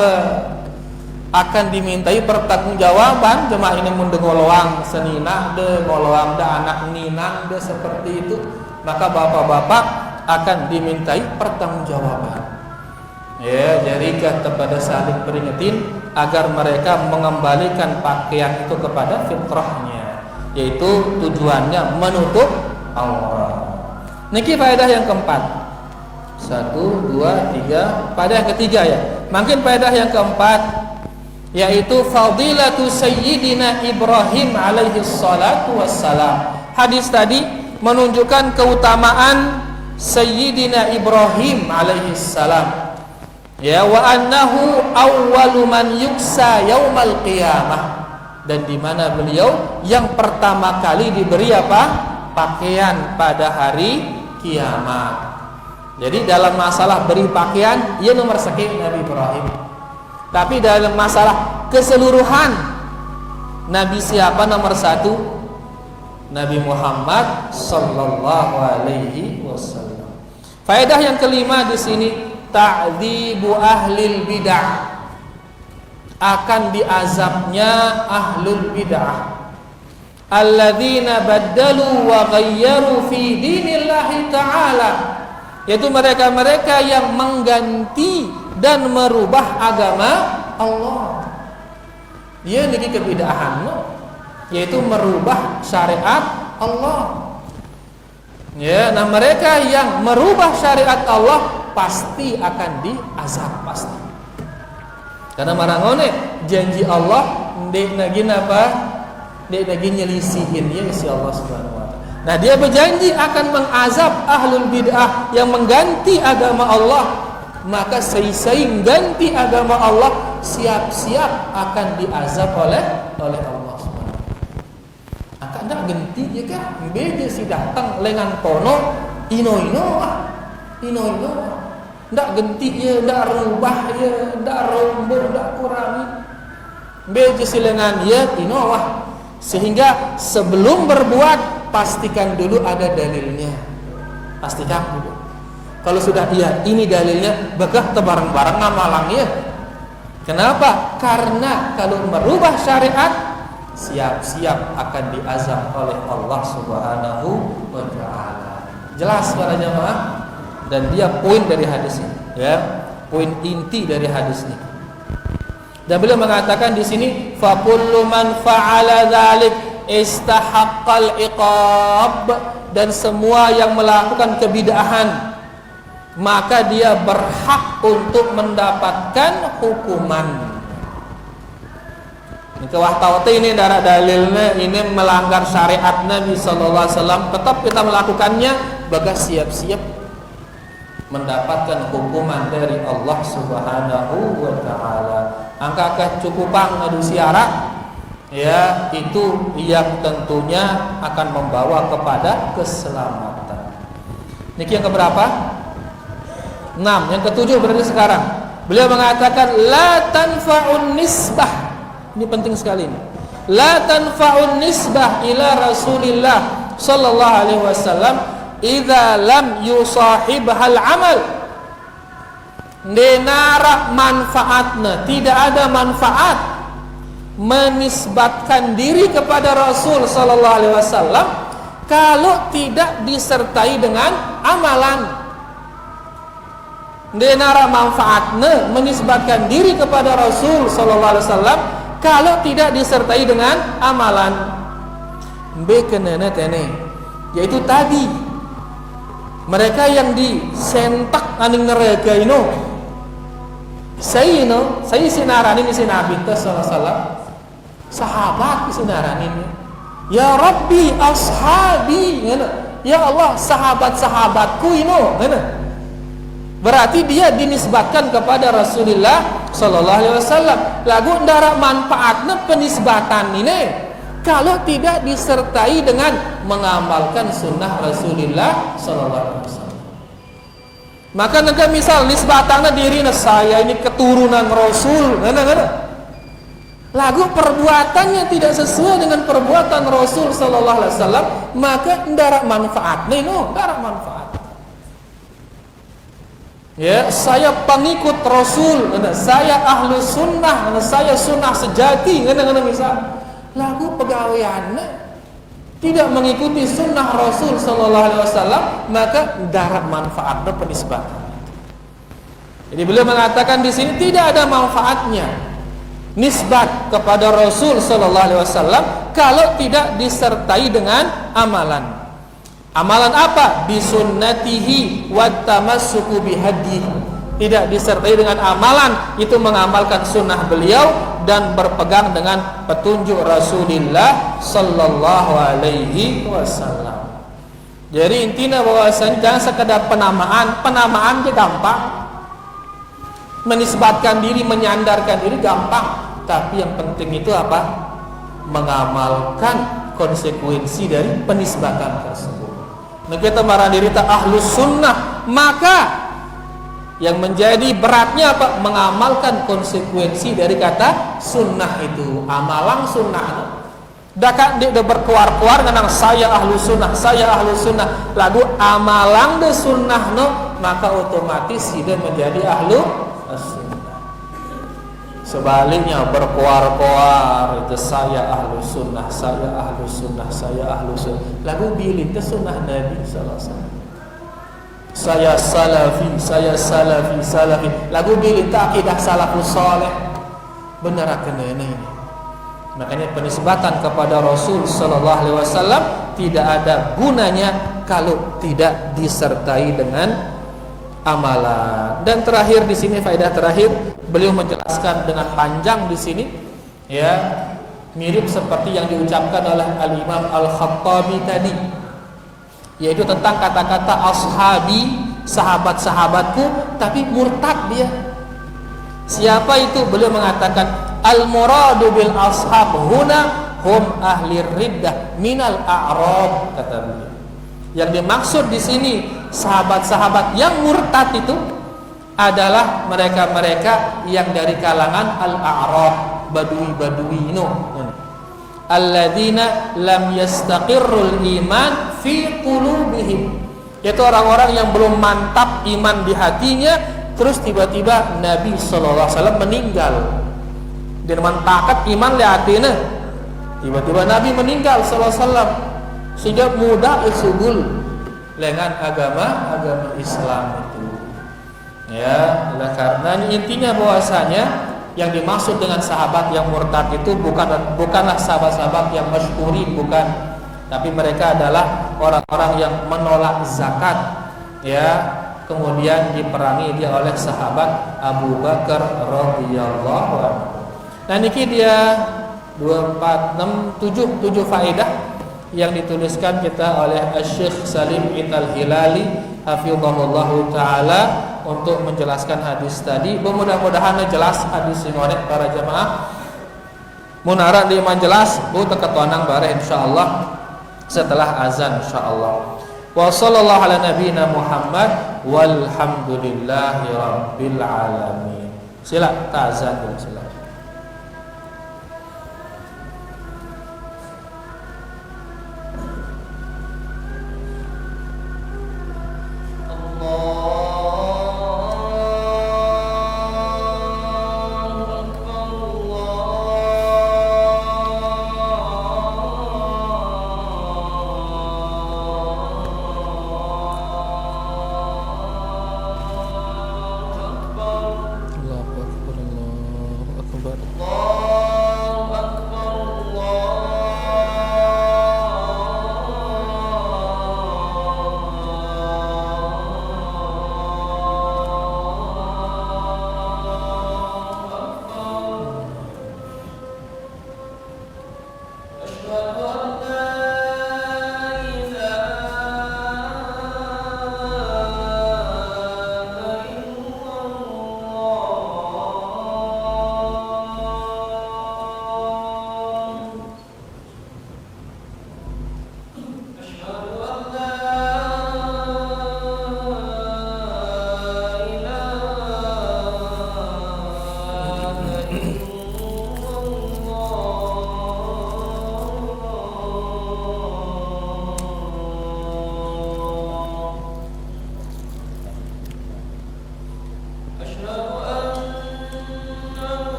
akan dimintai pertanggungjawaban. Jemaah ini mendengoloang senina de ngoloang da anak ninang de seperti itu, maka bapak-bapak akan dimintai pertanggungjawaban. Ya, jadi kepada saling peringetin agar mereka mengembalikan pakaian itu kepada fitrahnya, yaitu tujuannya menutup aurat. Niki faedah yang keempat. 1, 2, 3. Faedah yang ketiga ya. Mungkin faedah yang keempat yaitu fadilatu sayyidina Ibrahim alaihi salatu wassalam. Hadis tadi menunjukkan keutamaan Sayyidina Ibrahim alaihi salam. Ya, wa annahu awwalu man yuksa yaumal qiyamah. Dan di mana beliau yang pertama kali diberi apa? Pakaian pada hari kiamat. Jadi dalam masalah beri pakaian, ia nomor sekian Nabi Ibrahim. Tapi dalam masalah keseluruhan, Nabi siapa nomor satu? Nabi Muhammad sallallahu alaihi wasallam. Faedah yang kelima di sini, ta'dzibu ahlil bid'ah. Akan diazabnya ahlul bid'ah. Alladzina baddalu wa ghayyaru fi dinillahi ta'ala. Yaitu mereka-mereka yang mengganti dan merubah agama Allah. Dia niki kebid'ahan, yaitu merubah syariat Allah. Ya, nah mereka yang merubah syariat Allah pasti akan diazab pasti. Karena marangone janji Allah ndek nagin apa? Ndek nagin nyelisihin ya si Allah Subhanahu wa taala. Nah, dia berjanji akan mengazab ahlul bid'ah yang mengganti agama Allah. Maka sei-sei ganti agama Allah, siap-siap akan diazab oleh Allah Subhanahu wa taala. Akan ndak ganti ya kah? Beje si datang lengan kono ino-ino. Ndak ganti ya, ndak rubah ya, ndak rombong, ndak kurangi. Beje si lengan ya ino wah. Sehingga sebelum berbuat pastikan dulu ada dalilnya. Pastikan dulu. Kalau sudah iya ini dalilnya, bakah tebarang-barang ngamalangnya. Kenapa? Karena kalau merubah syariat siap-siap akan diazab oleh Allah Subhanahu wa taala. Jelas para jemaah? Dan dia poin dari hadis ini, ya. Poin inti dari hadis ini. Dan beliau mengatakan di sini fa kullu man fa'ala dzalik istahaqqal iqab, dan semua yang melakukan kebid'ahan maka dia berhak untuk mendapatkan hukuman. Ini kewah tawati ini darah dalilnya ini melanggar syariat Nabi sallallahu alaihi wasallam, tetap kita melakukannya, bagas siap-siap mendapatkan hukuman dari Allah Subhanahu wa taala. Angka kecukupan ngadu siara ya, itu yang tentunya akan membawa kepada keselamatan. Niki yang keberapa? 6. Yang ketujuh berarti sekarang. Beliau mengatakan la tanfa'un nisbah. Ini penting sekali ini. La tanfa'un nisbah ila Rasulillah sallallahu alaihi wasallam idza lam yusahibhal amal. Denara manfaatna, tidak ada manfaat menisbatkan diri kepada Rasul sallallahu alaihi wasallam kalau tidak disertai dengan amalan. Denara manfaatna menisbatkan diri kepada Rasul sallallahu alaihi wasallam kalau tidak disertai dengan amalan. Bekenana tene, yaitu tadi mereka yang disentak aning neraka ino. Saya sinaranin si Nabi sallallahu alaihi wasallam. Sahabat sinaranin. Ya Rabbi ashabi, ya Allah sahabat-sahabatku ino. Berarti dia dinisbatkan kepada Rasulullah sallallahu alaihi wasallam. Lagu ndara manfaatna penisbatan ini kalau tidak disertai dengan mengamalkan sunnah Rasulullah sallallahu alaihi wasallam. Maka nanti misal nisbatana diri saya ini keturunan Rasul, lagu perbuatannya tidak sesuai dengan perbuatan Rasul sallallahu alaihi wasallam, maka ndara manfaat ndara manfaat. Ya, saya pengikut Rasul, saya ahlu sunnah, saya sunnah sejati, misal lagu pegawaiannya tidak mengikuti sunnah Rasul sallallahu alaihi wasallam, maka darat manfaatnya penisbatan. Jadi beliau mengatakan di sini tidak ada manfaatnya nisbat kepada Rasul sallallahu alaihi wasallam kalau tidak disertai dengan amalan. Amalan apa? Bisunnatihi wattamassuku bihadihi. Tidak disertai dengan amalan itu mengamalkan sunnah beliau dan berpegang dengan petunjuk Rasulullah sallallahu alaihi wasallam. Jadi intinya bahwasanya jangan sekedar penamaan dia gampang. Menisbatkan diri, menyandarkan diri gampang, tapi yang penting itu apa? Mengamalkan konsekuensi dari penisbatan tersebut. Nah, kita marah diri tak ahlus sunnah, maka yang menjadi beratnya apa? Mengamalkan konsekuensi dari kata sunnah itu. Amalan sunnah. Dah dia berkuar-kuar dengan saya ahlu sunnah, saya ahlu sunnah. Lalu amalan de sunnah no, maka otomatis dia menjadi ahlu sunnah. Sebaliknya berkuar-kuar itu saya ahlu sunnah, saya ahlu sunnah, saya ahlu sunnah. Lalu bilin itu sunnah Nabi sallallahu alaihi wasallam. Saya salafi. Lagu bilin akidah salafus saleh. Benar akan ini. Makanya penisbatan kepada Rasul sallallahu alaihi wasallam tidak ada gunanya kalau tidak disertai dengan amalan. Dan terakhir di sini, faedah terakhir, beliau menjelaskan dengan panjang di sini, ya, mirip seperti yang diucapkan oleh Al-Imam Al-Khattabi tadi, yaitu tentang kata-kata ashabi, sahabat-sahabatku, tapi murtad dia. Siapa itu? Beliau mengatakan al-muradu bil ashab huna hum ahli riddah minal a'rab, kata beliau. Yang dimaksud di sini sahabat-sahabat yang murtad itu adalah mereka-mereka yang dari kalangan al-a'rab, badui-badui itu. Alladzina lam yastaqirrul iman fi qulubihim, yaitu orang-orang yang belum mantap iman di hatinya, terus tiba-tiba Nabi sallallahu alaihi wasallam meninggal. Dan mantakat iman li hatina. Tiba-tiba Nabi meninggal sallallahu alaihi wasallam, sehingga mudah isugul dengan agama Islam itu. Ya, oleh karena intinya bahwasanya yang dimaksud dengan sahabat yang murtad itu bukanlah sahabat-sahabat yang masyhuri, bukan, tapi mereka adalah orang-orang yang menolak zakat, ya, kemudian diperangi dia oleh sahabat Abu Bakar radhiyallahu anhu. Nah, niki dia 2, 4, 6, 7 faedah yang dituliskan kita oleh Syekh Salim Al-Hilali hafizahullahu taala untuk menjelaskan hadis tadi. Mudah-mudahan jelas hadis ini para jamaah. Munara di jelas bu teketuanang bare insyaallah setelah azan insyaallah. Wa sallallahu ala nabiyina Muhammad walhamdulillahi rabbil alamin. Sila ta'azan dulu sila.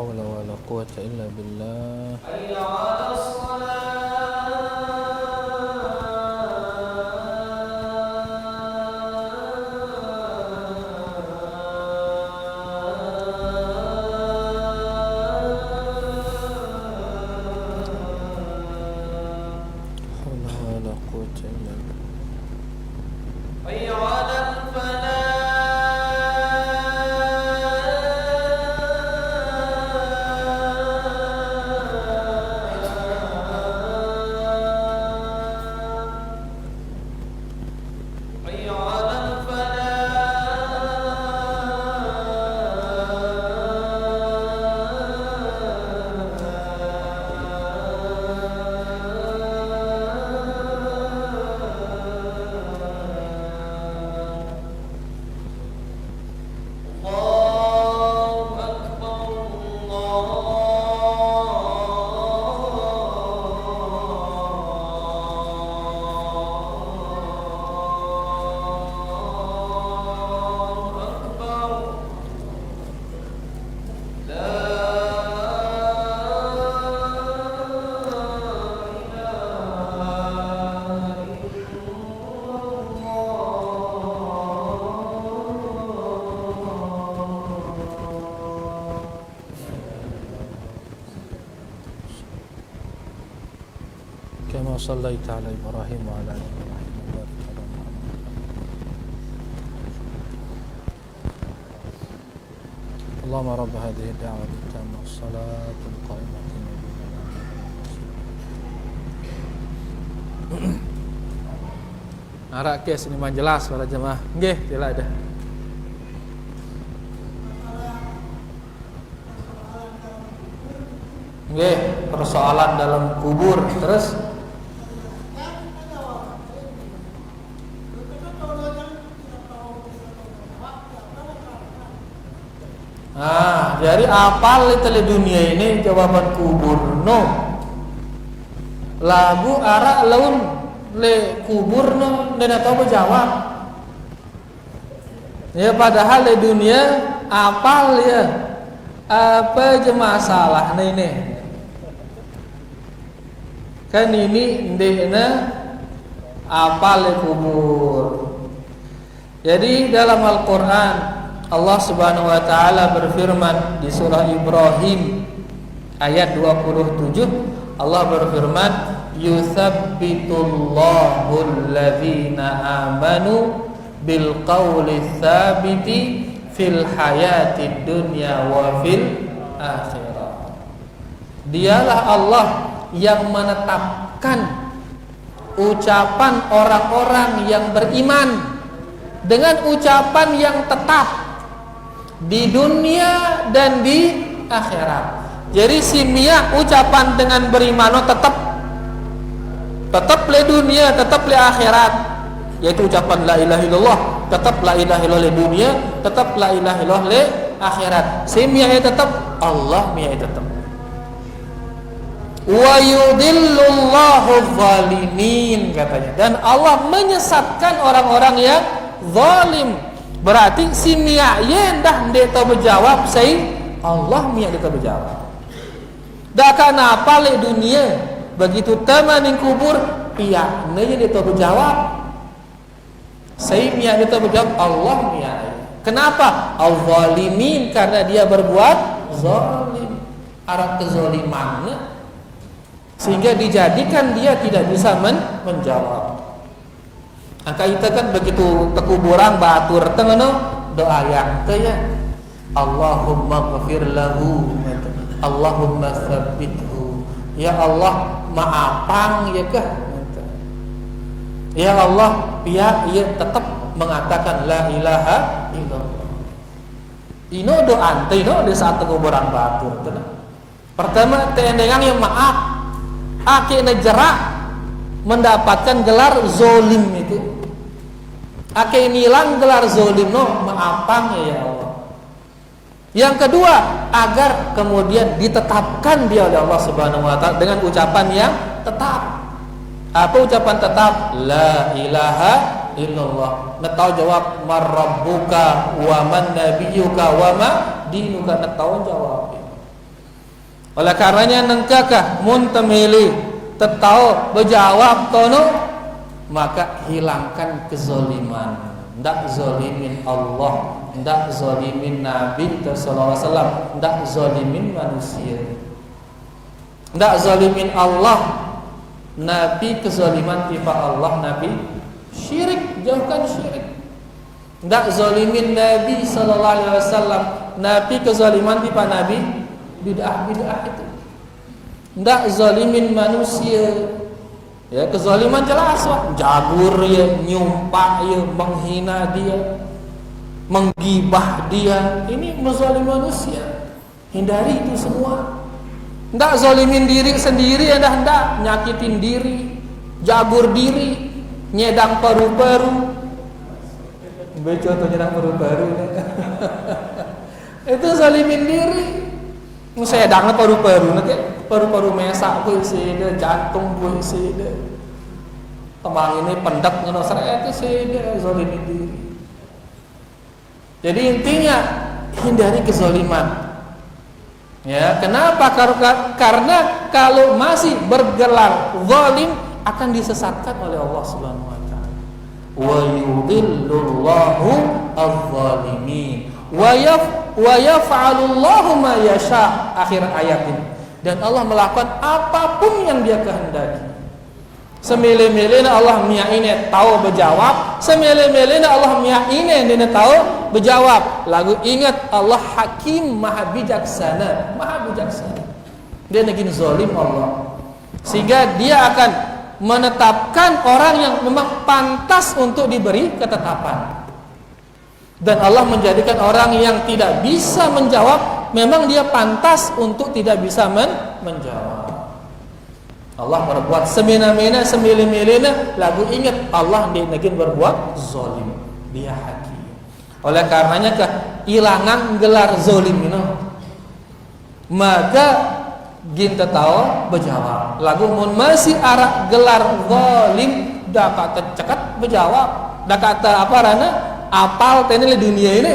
haula wala quwwata illa billah. Hayya 'alas shalah. كما صليت على إبراهيم وعلى آل إبراهيم وبارك على محمد. اللهم رب هذه الدعوة التامة والصلاة القائمة Arak kes ini mah jelas para jemaah. Nggih, tidak ada. Nggih, persoalan dalam kubur terus jadi apal itu dunia ini jawaban kubur no. Lagu arak laun le kubur no dan atau menjawab. Ya padahal di dunia apal ya. Apa aja masalah ini? Kan ini ndekna apal le kubur. Jadi dalam Al-Qur'an Allah Subhanahu wa taala berfirman di surah Ibrahim ayat 27, Allah berfirman yusabbitullahu alladzina amanu bil qawli tsabiti fil hayatid dunya wa fil akhirah. Dialah Allah yang menetapkan ucapan orang-orang yang beriman dengan ucapan yang tetap di dunia dan di akhirat. Jadi simia ucapan dengan beriman tetap le dunia, tetap le akhirat. Yaitu ucapan la ilaha illallah, tetap la ilaha illallah le dunia, tetap la ilaha illallah le akhirat. Simia tetap, Allah mia tetap. Wa yudhillullahu zalimin katanya. Dan Allah menyesatkan orang-orang yang zalim. Berarti si mia dah ndeta berjawab say Allah mia ndeta berjawab. Dah kenapa le dunia begitu tamaning kubur pihak nya ndeta berjawab. Say mia ndeta berjawab Allah mia. Kenapa? Al-zalimin karena dia berbuat zalim. Arah kezalimannya sehingga dijadikan dia tidak bisa menjawab. Angka kita kan begitu tekuburang batur tengeno doa yang teh ya Allahumma ghfir lahu Allahumma tsabbithu ya Allah maafang ya kah ya Allah ya ia tetap mengatakan la ilaha illallah. Ino doa teh ino di saat tekuburang batur teh. Pertama tendengan yang maaf akhirnya jerak mendapatkan gelar zolim itu. Ake nilang gelar zolim no maafang ya Allah. Yang kedua agar kemudian ditetapkan dia oleh Allah Subhanahu wa taala dengan ucapan yang tetap. Apa ucapan tetap? La ilaha illallah. Netau jawab marrabbuka wa man nabiyyuka wa ma dinuka netau jawab. Oleh karenanya nengkakah mun temili tetau berjawab tono, maka hilangkan kezaliman. Ndak zalimin Allah, ndak zalimin Nabi sallallahu alaihi wasallam, ndak zalimin manusia. Ndak zalimin Allah, Nabi kezaliman tiba Allah, Nabi syirik, jauhkan syirik. Ndak zalimin Nabi sallallahu alaihi wasallam, Nabi kezaliman tiba Nabi bid'ah itu. Ndak zalimin manusia. Ya, kezaliman jelas wah, jagur ya, nyumpah ya, menghina dia, menggibah dia. Ini menzalim manusia. Hindari itu semua. Ndak zalimin diri sendiri, ndak nyakitin diri, jagur diri, nyedang paru-paru. Contoh nyedang paru-paru. Itu zalimin diri. Saya dang paru-paru nanti paru-paru mesak pun sih dia, jantung pun sih dia. Temang ini pendak ngono saya itu sih dia zalimin diri. Jadi intinya hindari kezaliman. Ya, kenapa? Karena kalau masih bergelar zalim akan disesatkan oleh Allah Subhanahu wa taala. Wa yudhillullahu adh-dhalimin wa yaf'alullahu ma yasha, akhir ayat ini. Dan Allah melakukan apapun yang Dia kehendaki. Semele-melena Allah miyaine tahu berjawab, semele-melena Allah miyaine dina tahu berjawab. Lagu ingat Allah Hakim Maha Bijaksana, Maha Bijaksana. Dia negin zalim Allah. Sehingga Dia akan menetapkan orang yang memang pantas untuk diberi ketetapan. Dan Allah menjadikan orang yang tidak bisa menjawab, memang dia pantas untuk tidak bisa menjawab. Allah berbuat semena-mena, semele-melena, lagu ingat Allah dinegin berbuat zalim. Dia hakim. Oleh karenanya kehilangan gelar zalim ini, maka ginta tahu berjawab. Lagu mun masih arah gelar zalim, dah kata cekat berjawab. Dah kata apa rana? Apal tenile dunia ini,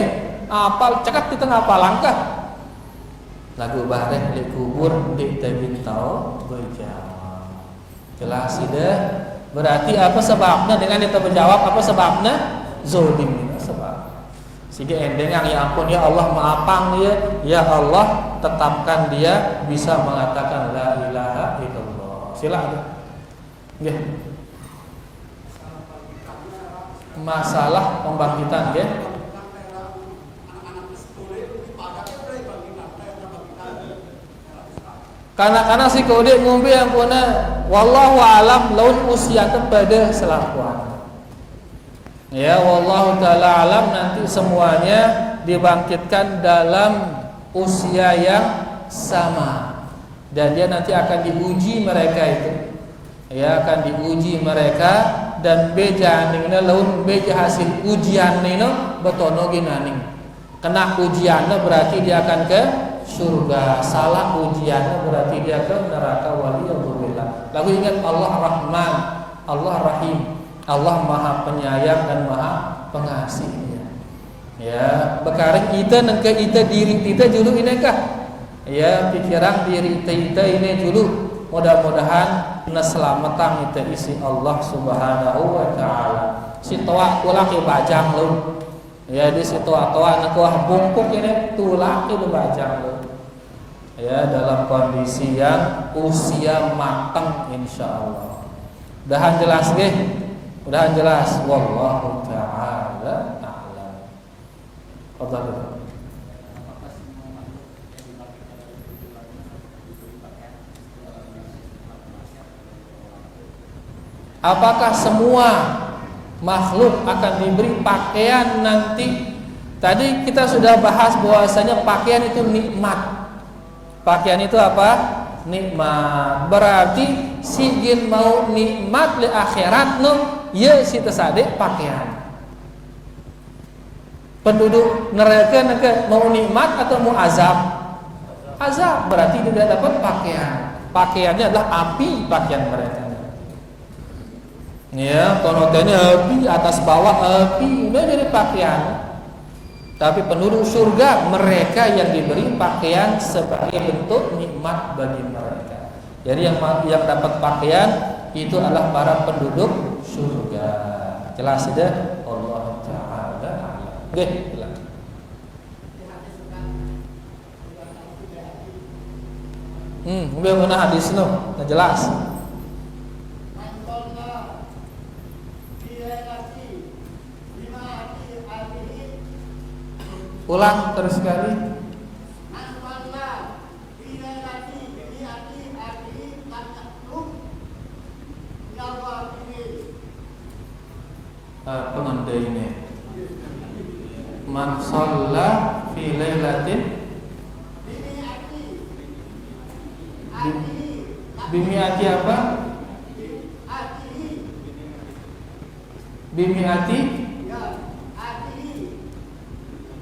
apal cekat di tengah apa langkah. Lagu bareh di kubur di tabin tahu berjawab. Jelas sudah. Berarti apa sebabnya dengan kita berjawab? Apa sebabnya? Zalim ini sebab. Sehingga ending yang ya ampun ya Allah maafkan dia, ya Allah tetapkan dia bisa mengatakan la ilaha illallah. Silakan. Ya. Masalah pembangkitan ya. Karena si kode ngombe yang punya wallahu alam laun usia pada selakuan. Ya wallahu taala alam, nanti semuanya dibangkitkan dalam usia yang sama. Dan dia nanti akan diuji mereka itu. Ya akan diuji mereka dan beja ningna laun beja hasil ujian nino betono ginaning. Kena ujiannya berarti dia akan ke surga, salah ujiannya berarti dia ke neraka, waliyadzubillah. Lalu ingat Allah Rahman, Allah Rahim, Allah Maha Penyayang dan Maha Pengasih. Ya, bekareng kita nengke kita diri kita dulu ini kah? Ya, pikiran diri kita ini dulu. Mudah-mudahan selamatan kita isi Allah Subhanahu wa taala. Si toa kula ke bajang lu. Ya di situ atau anak kuah bungkuk ini tulang itu bajang lu. Ya dalam kondisi yang usia matang insyaallah. Udahan jelas nggih? Udahan jelas. Wallahu taala a'lam. Fadhal. Apakah semua makhluk akan diberi pakaian nanti? Tadi kita sudah bahas bahwasanya pakaian itu nikmat. Pakaian itu apa? Nikmat. Berarti si jin mau nikmat di akhirat no, ya si tesade pakaian. Penduduk neraka mau nikmat atau mau azab? Azab, berarti tidak dapat pakaian. Pakaiannya adalah api pakaian mereka. Ya, konotannya api, atas bawah api, udah jadi pakaian. Tapi penduduk surga mereka yang diberi pakaian sebagai bentuk nikmat bagi mereka. Jadi yang dapat pakaian itu adalah para penduduk surga. Jelas tidak? Allah Ta'ala. Oke, jelas. Bagaimana hadis itu? Nah, jelas. Ulang terus sekali. Penanda ini. Man shalla fi lailatin bimiati apa? Bimiati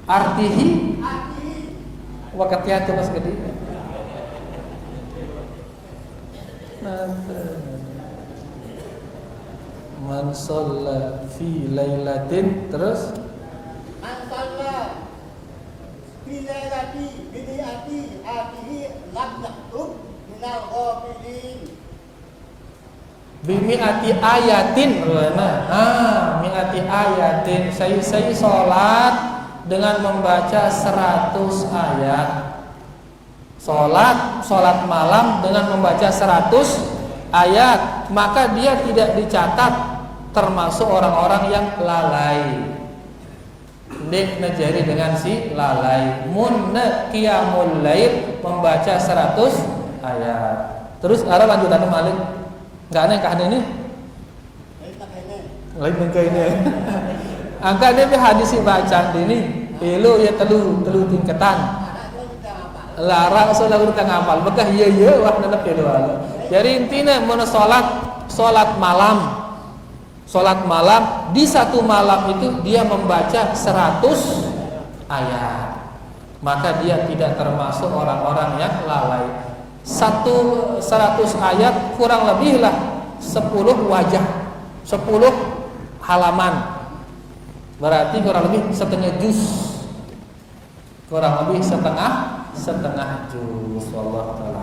artihi wakatnya itu mas gede. Man shalla fi lailatin terus Man shalla fi lailati biniati atihi lam yaktub minal ghafilin. Bimiati ayatin. Miati ayatin. Saya sholat dengan membaca 100 ayat. Sholat malam dengan membaca 100 ayat, maka dia tidak dicatat termasuk orang-orang yang lalai. Nek najari dengan si lalai. Mun qiyamul lail membaca 100 ayat. Terus arah lanjutan Malik. Enggak aneh kah ini? Lain bengkai ini. Angka dia hadis bacaan ini. Elo ya telu tingkatan. Larang salat urang ngapal. Bekah iya wah nanep ya doa. Jadi intinya mun salat malam. Salat malam di satu malam itu dia membaca 100 ayat. Maka dia tidak termasuk orang-orang yang lalai. 100 ayat kurang lebih lah 10 wajah, 10 halaman. Berarti kurang lebih setengah juz. Kurang lebih setengah juz. Wallahu taala.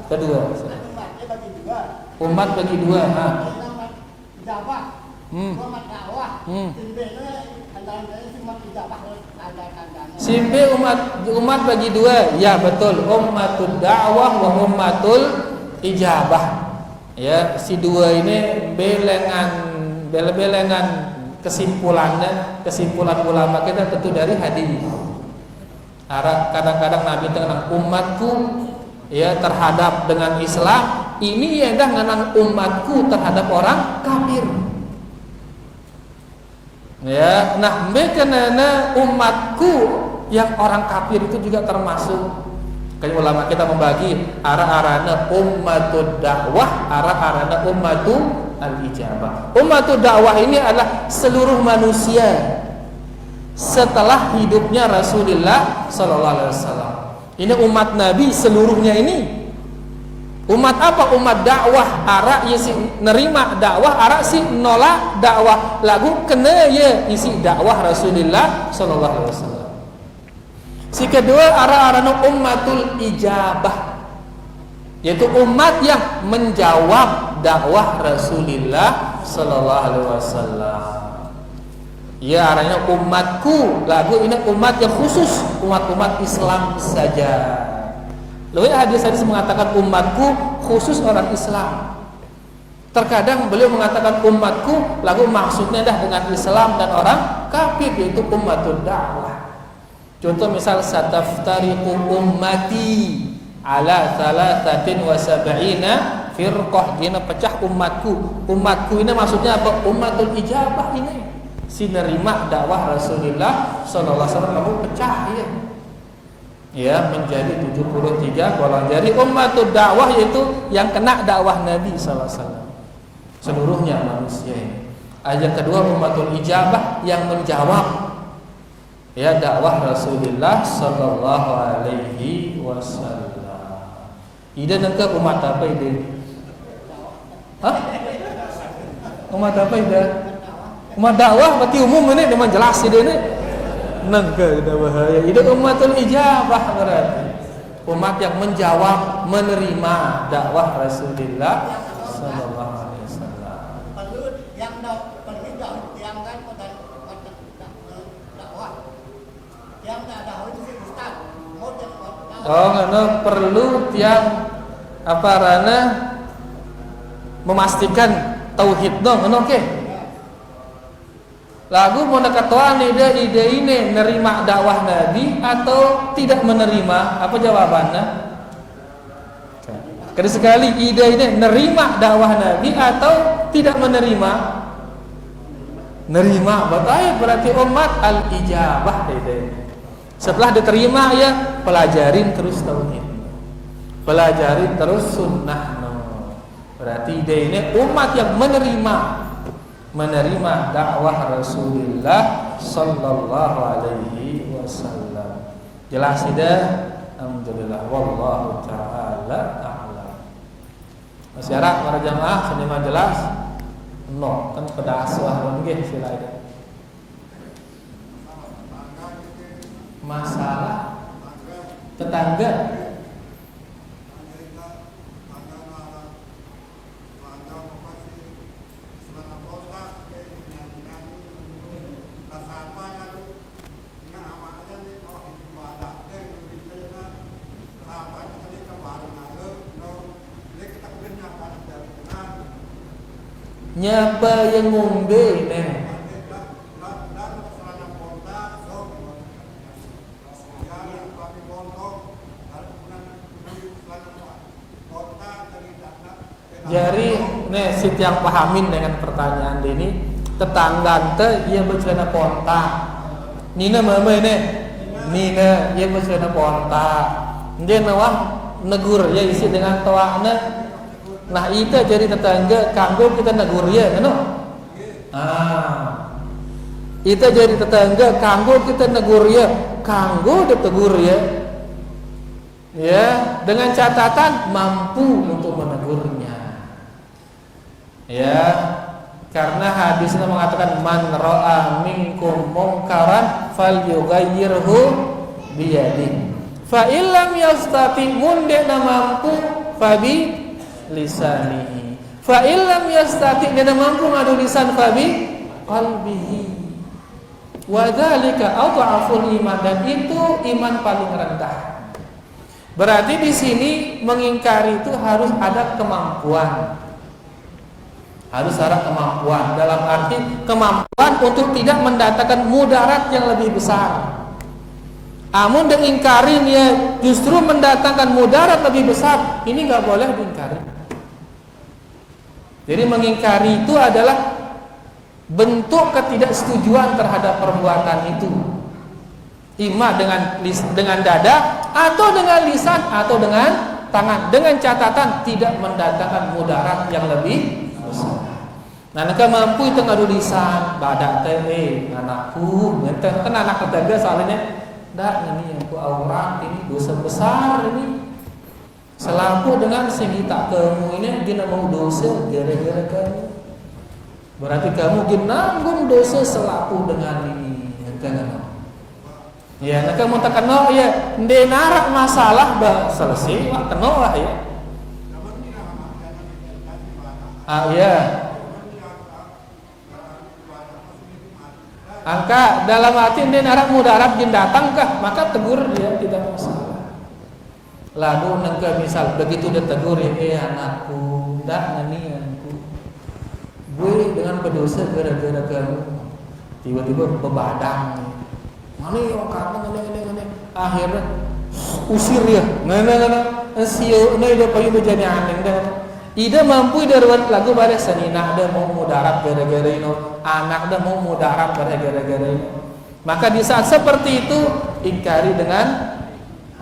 Kedua. Umat bagi dua. Simpe umat bagi dua. Ya betul, ummatul da'wah wa ummatul ijabah. Ya, si dua ini belengan kesimpulan ulama kita tentu dari hadis. Kadang-kadang Nabi tengah umatku ya terhadap dengan Islam ini ya dah nganang umatku terhadap orang kafir. Ya, nah bekenana umatku yang orang kafir itu juga termasuk. Kayak ulama kita membagi arah-arahna ummatud dakwah, arah-arahna ummatul al-ijabah. Ummatud dakwah ini adalah seluruh manusia setelah hidupnya Rasulullah sallallahu alaihi wasallam. Ini umat Nabi seluruhnya ini. Umat apa? Umat dakwah. Arah isi nerima dakwah, arah si nolak dakwah. Lagu kena ya isi dakwah Rasulullah sallallahu alaihi wasallam. Si kedua arah-arahna ummatul ijabah, yaitu umat yang menjawab dakwah Rasulullah sallallahu alaihi wasallam. Ya arahnya umatku, lagu ini umat yang khusus, umat-umat Islam saja. Lalu hadis-hadis mengatakan umatku khusus orang Islam. Terkadang beliau mengatakan umatku, lagu maksudnya dah dengan Islam dan orang kafir, yaitu ummatul dakwah. Contoh misal sataftariqu ummati ala 73 firqah, dina pecah umatku. Umatku ini maksudnya apa? Ummatul ijabah ini. Si nerima dakwah Rasulullah sallallahu alaihi wasallam kamu pecah ya. Ya, menjadi 73 golongan. Jadi ummatul dakwah yaitu yang kena dakwah Nabi sallallahu alaihi wasallam. Seluruhnya manusia ini. Ayat kedua ummatul ijabah yang menjawab ya dakwah Rasulullah sallallahu alaihi wasallam. Ida nangka umat apa ide? Hah? Umat apa ida? Umat dakwah berarti umum ini memang jelas ide ini. nengke udah bahaya. Itu ummatul ijabah berarti. Umat yang menjawab, menerima dakwah Rasulullah sallallahu alaihi wasallam. Perlu yang diangkat pada dakwah. Yang tak ada itu si ustaz. Oh, ngono perlu yang apa rana memastikan tauhid dong, ngono oke. Lagu mau nekatuan ide ini nerima dakwah Nabi atau tidak menerima? Apa jawabannya? Kedua sekali ide ini nerima dakwah Nabi atau tidak menerima? Nerima, berarti umat al-ijabah ide. Setelah diterima ya pelajarin terus tauhid. Pelajarin terus sunnah. Berarti ide ini umat yang menerima dakwah Rasulullah sallallahu alaihi wasallam. Jelas tidak? Alhamdulillah wallahu taala a'lam. Masyarakat para jamaah senima jelas? No, kan pedas wah nggih silakan. Masalah tetangga nyapa yang ngombe neh. Jadi nih sit yang pahamin dengan pertanyaan ini tetangga te ia bercelana ponta. Nina mama ini Nina ia bercelana ponta. Dia nawah negur ya isi dengan toakna. Nah itu jadi tetangga kanggo kita negur ya kan? Itu jadi tetangga kanggo kita negur ya, kanggo ditegur ya. Ya, dengan catatan mampu untuk menegurnya. Ya, karena hadisnya mengatakan man ra'a minkum munkaran falyughayyirhu biyadihi. Fa illam yastati mundena mampu fabi lisanihi. Fa illam yastati dena mampu ngadu lisan fabi qalbihi. Wa dzalika adhaful iman, dan itu iman paling rendah. Berarti di sini mengingkari itu harus ada kemampuan. Harus ada kemampuan dalam arti kemampuan untuk tidak mendatangkan mudarat yang lebih besar. Amun diingkarin ya justru mendatangkan mudarat lebih besar, ini nggak boleh diingkari. Jadi mengingkari itu adalah bentuk ketidaksetujuan terhadap perbuatan itu. Ima dengan dada atau dengan lisan atau dengan tangan, dengan catatan tidak mendatangkan mudarat yang lebih besar. Nah, mereka mampu itu ngadu lisan, badak teh anakku, ngenteh kan anak tetangga soalnya, dak ini yang ku aurat ini dosa besar ini. Selaku dengan sengita kamu ini gina mau dosa gara-gara kamu. Berarti kamu gina nanggung dosa selaku dengan ini. Ya, nak kamu tak kenal ya, ndek narak masalah bah selesai, wah kenal lah ya. Ya. Angka dalam hati ndek narak mudarat jin datangkah, maka tegur dia tidak masalah. Lalu nengke misal begitu dia tegur ya, anakku, dah nanianku, gue dengan berdosa gara-gara kamu, tiba-tiba bebadang. Mana yang kata ngene akhirnya usir ya. Nah sio nah dia payu berjani aneh dah. Ida mampu daruat lagu pada senina ada mau mudarat gara-gara ini, anak ada mau mudarat gara-gara ini. Maka di saat seperti itu ingkari dengan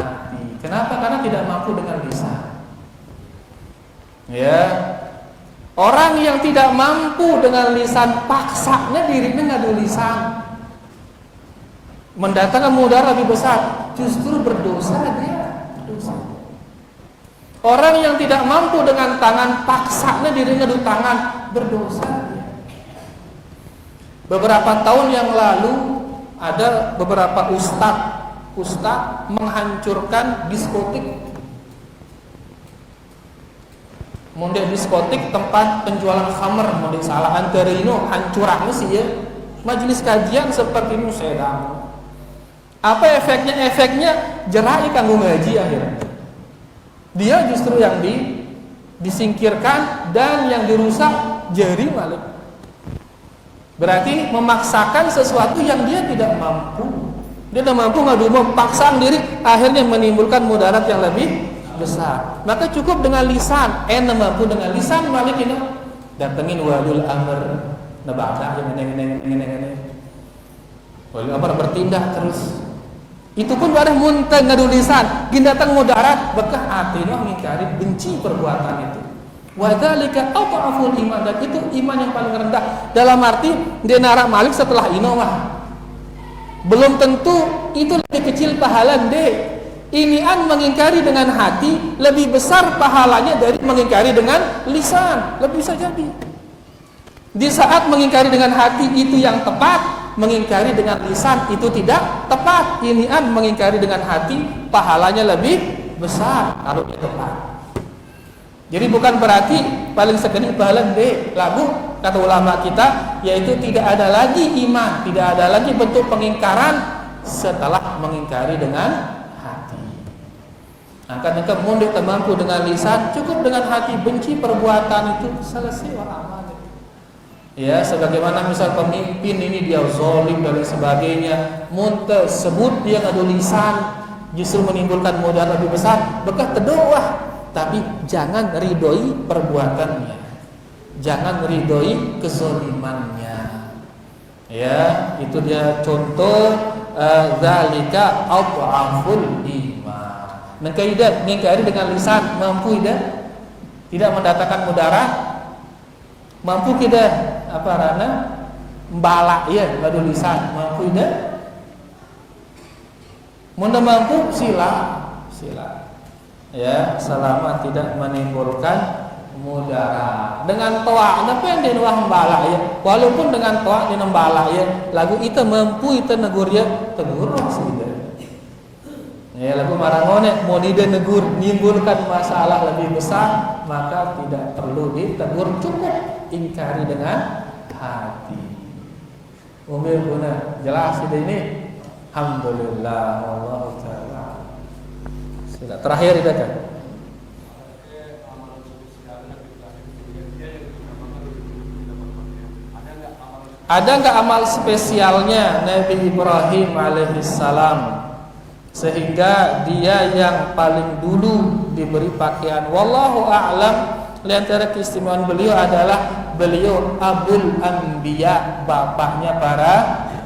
hati. Kenapa? Karena tidak mampu dengan lisan. Ya. Orang yang tidak mampu dengan lisan paksanya dirinya ngadu lisan. Mendatangkan mudarat lebih besar, justru berdosa dia. Dosa. Orang yang tidak mampu dengan tangan, paksanya dirinya di tangan, berdosa dia. Beberapa tahun yang lalu ada beberapa ustadz menghancurkan diskotik. Mondek diskotik tempat penjualan khamr, mondek salah antara ini hancurannya sih ya. Majelis kajian seperti ini sedang. Apa efeknya? Efeknya jerai kanggo ngaji akhirnya. Dia justru yang disingkirkan dan yang dirusak jari malik. Berarti memaksakan sesuatu yang dia tidak mampu. Dia tidak mampu ngadu memaksakan diri, akhirnya menimbulkan mudarat yang lebih besar. Maka cukup dengan lisan. Mampu dengan lisan malik ini datengin walul amr nabadah yang ini. Walul amr bertindak terus. Itu pun baru muntah ngadu lisan. Gin datang mudarat bekah hati mengingkari benci perbuatan itu. Wa dzalika adhaful iman, dan itu iman yang paling rendah. Dalam arti dia narak malik setelah inomah. Belum tentu itu lebih kecil pahala deh. Inian mengingkari dengan hati lebih besar pahalanya dari mengingkari dengan lisan. Lebih bisa jadi. Di saat mengingkari dengan hati itu yang tepat, mengingkari dengan lisan itu tidak tepat. Inian mengingkari dengan hati pahalanya lebih besar kalau dia tepat. Jadi bukan berarti paling segini pahala D. Lagu kata ulama kita, yaitu tidak ada lagi iman, tidak ada lagi bentuk pengingkaran setelah mengingkari dengan hati. Nah, karena kemudian kita mampu dengan lisan, cukup dengan hati benci perbuatan itu selesai amal. Ya, sebagaimana misal pemimpin ini dia zalim dan sebagainya, muntah sebut dia ngadu lisan justru menimbulkan mudarat lebih besar, bekah tedoah. Tapi jangan ridhoi perbuatannya, jangan ridhoi kezalimannya. Ya, itu dia contoh zalika adhaful iman. Mengkaidah mengingkari dengan lisan mampu tidak mendatangkan mudarat, mampu tidak apa rana mbala ya ngadu lisan mampu mun mampu sila ya selama tidak menimbulkan mudarat. Dengan toa apa yang dia mbala ya, walaupun dengan toa dia mbala ya lagu itu mampu itu negur ya tegur sih ya lagu marangone mau dia negur menimbulkan masalah lebih besar, maka tidak perlu ditegur, cukup ingkari dengan hati. Umil guna jelas ini. Alhamdulillah Allah taala. Sila terakhir itu kan. Ada enggak amal spesialnya Nabi Ibrahim alaihissalam sehingga dia yang paling dulu diberi pakaian? Wallahu a'lam. Di antara keistimewaan beliau adalah beliau Abul Anbiya, bapaknya para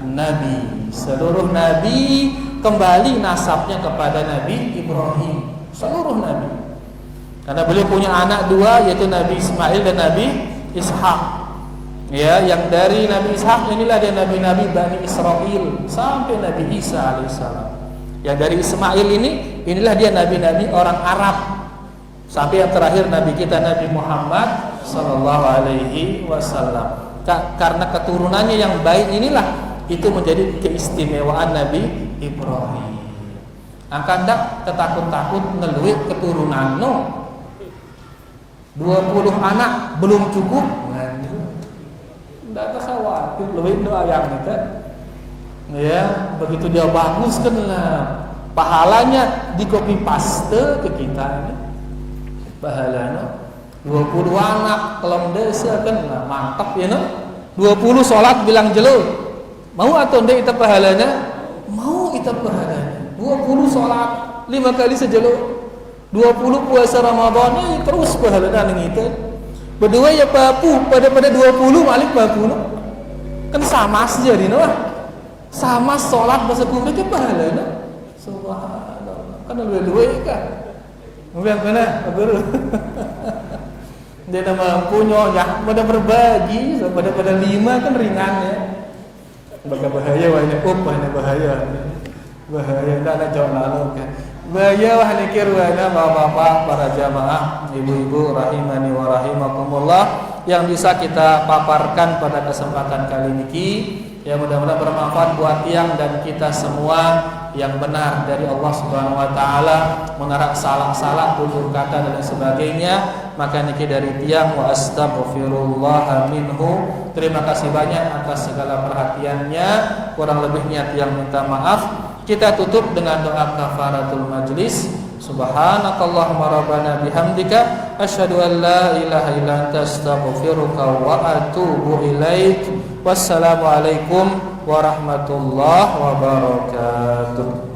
nabi. Seluruh nabi kembali nasabnya kepada Nabi Ibrahim. Seluruh nabi. Karena beliau punya anak dua, yaitu Nabi Ismail dan Nabi Ishak. Ya, yang dari Nabi Ishak inilah dia nabi-nabi Bani Israel sampai Nabi Isa alaihissalam. Yang dari Ismail inilah dia nabi-nabi orang Arab. Sampai yang terakhir Nabi kita Nabi Muhammad sallallahu alaihi wasallam. Karena keturunannya yang baik inilah itu menjadi keistimewaan Nabi Ibrahim. Angka ndak ketakut-takut ngeluit keturunan no. 20 anak belum cukup. Ndak khawatir luit doa yang itu. Ya, begitu dia bagus kan pahalanya di copy paste ke kita ini. Pahalanya 20 anak kelam desa kan mantap ya no. 20 sholat bilang jelo. Mau atau ndak itu pahalanya? Mau itu pahalanya. 20 sholat 5 kali sejelo. 20 puasa Ramadan terus pahalanya nang itu. Berdua ya papu pada 20 malik papu no. Kan sama saja di no. Sama sholat bahasa kumri ke pahalanya. Subhanallah. Kan dua-dua kan. Mungkin mana guru. Dia nama punya pada berbagi pada 5 kan ringan ya. Bahaya banyak bahaya. Bahaya enggak ada jauh lalu kan. Bahaya wah nikir wana bapak-bapak para jamaah, ibu-ibu rahimani wa rahimakumullah yang bisa kita paparkan pada kesempatan kali ini Ya mudah-mudahan bermanfaat buat tiang dan kita semua, yang benar dari Allah Subhanahu wa taala, menarak salah-salah tutur kata dan sebagainya. Maka niki dari tiang wa astaghfirullah minhu. Terima kasih banyak atas segala perhatiannya. Kurang lebihnya tiang minta maaf. Kita tutup dengan doa kafaratul majlis. Subhanakallahumma rabbana bihamdika asyhadu an la ilaha illa anta astaghfiruka wa atubu ilaik. Wassalamualaikum warahmatullahi wabarakatuh.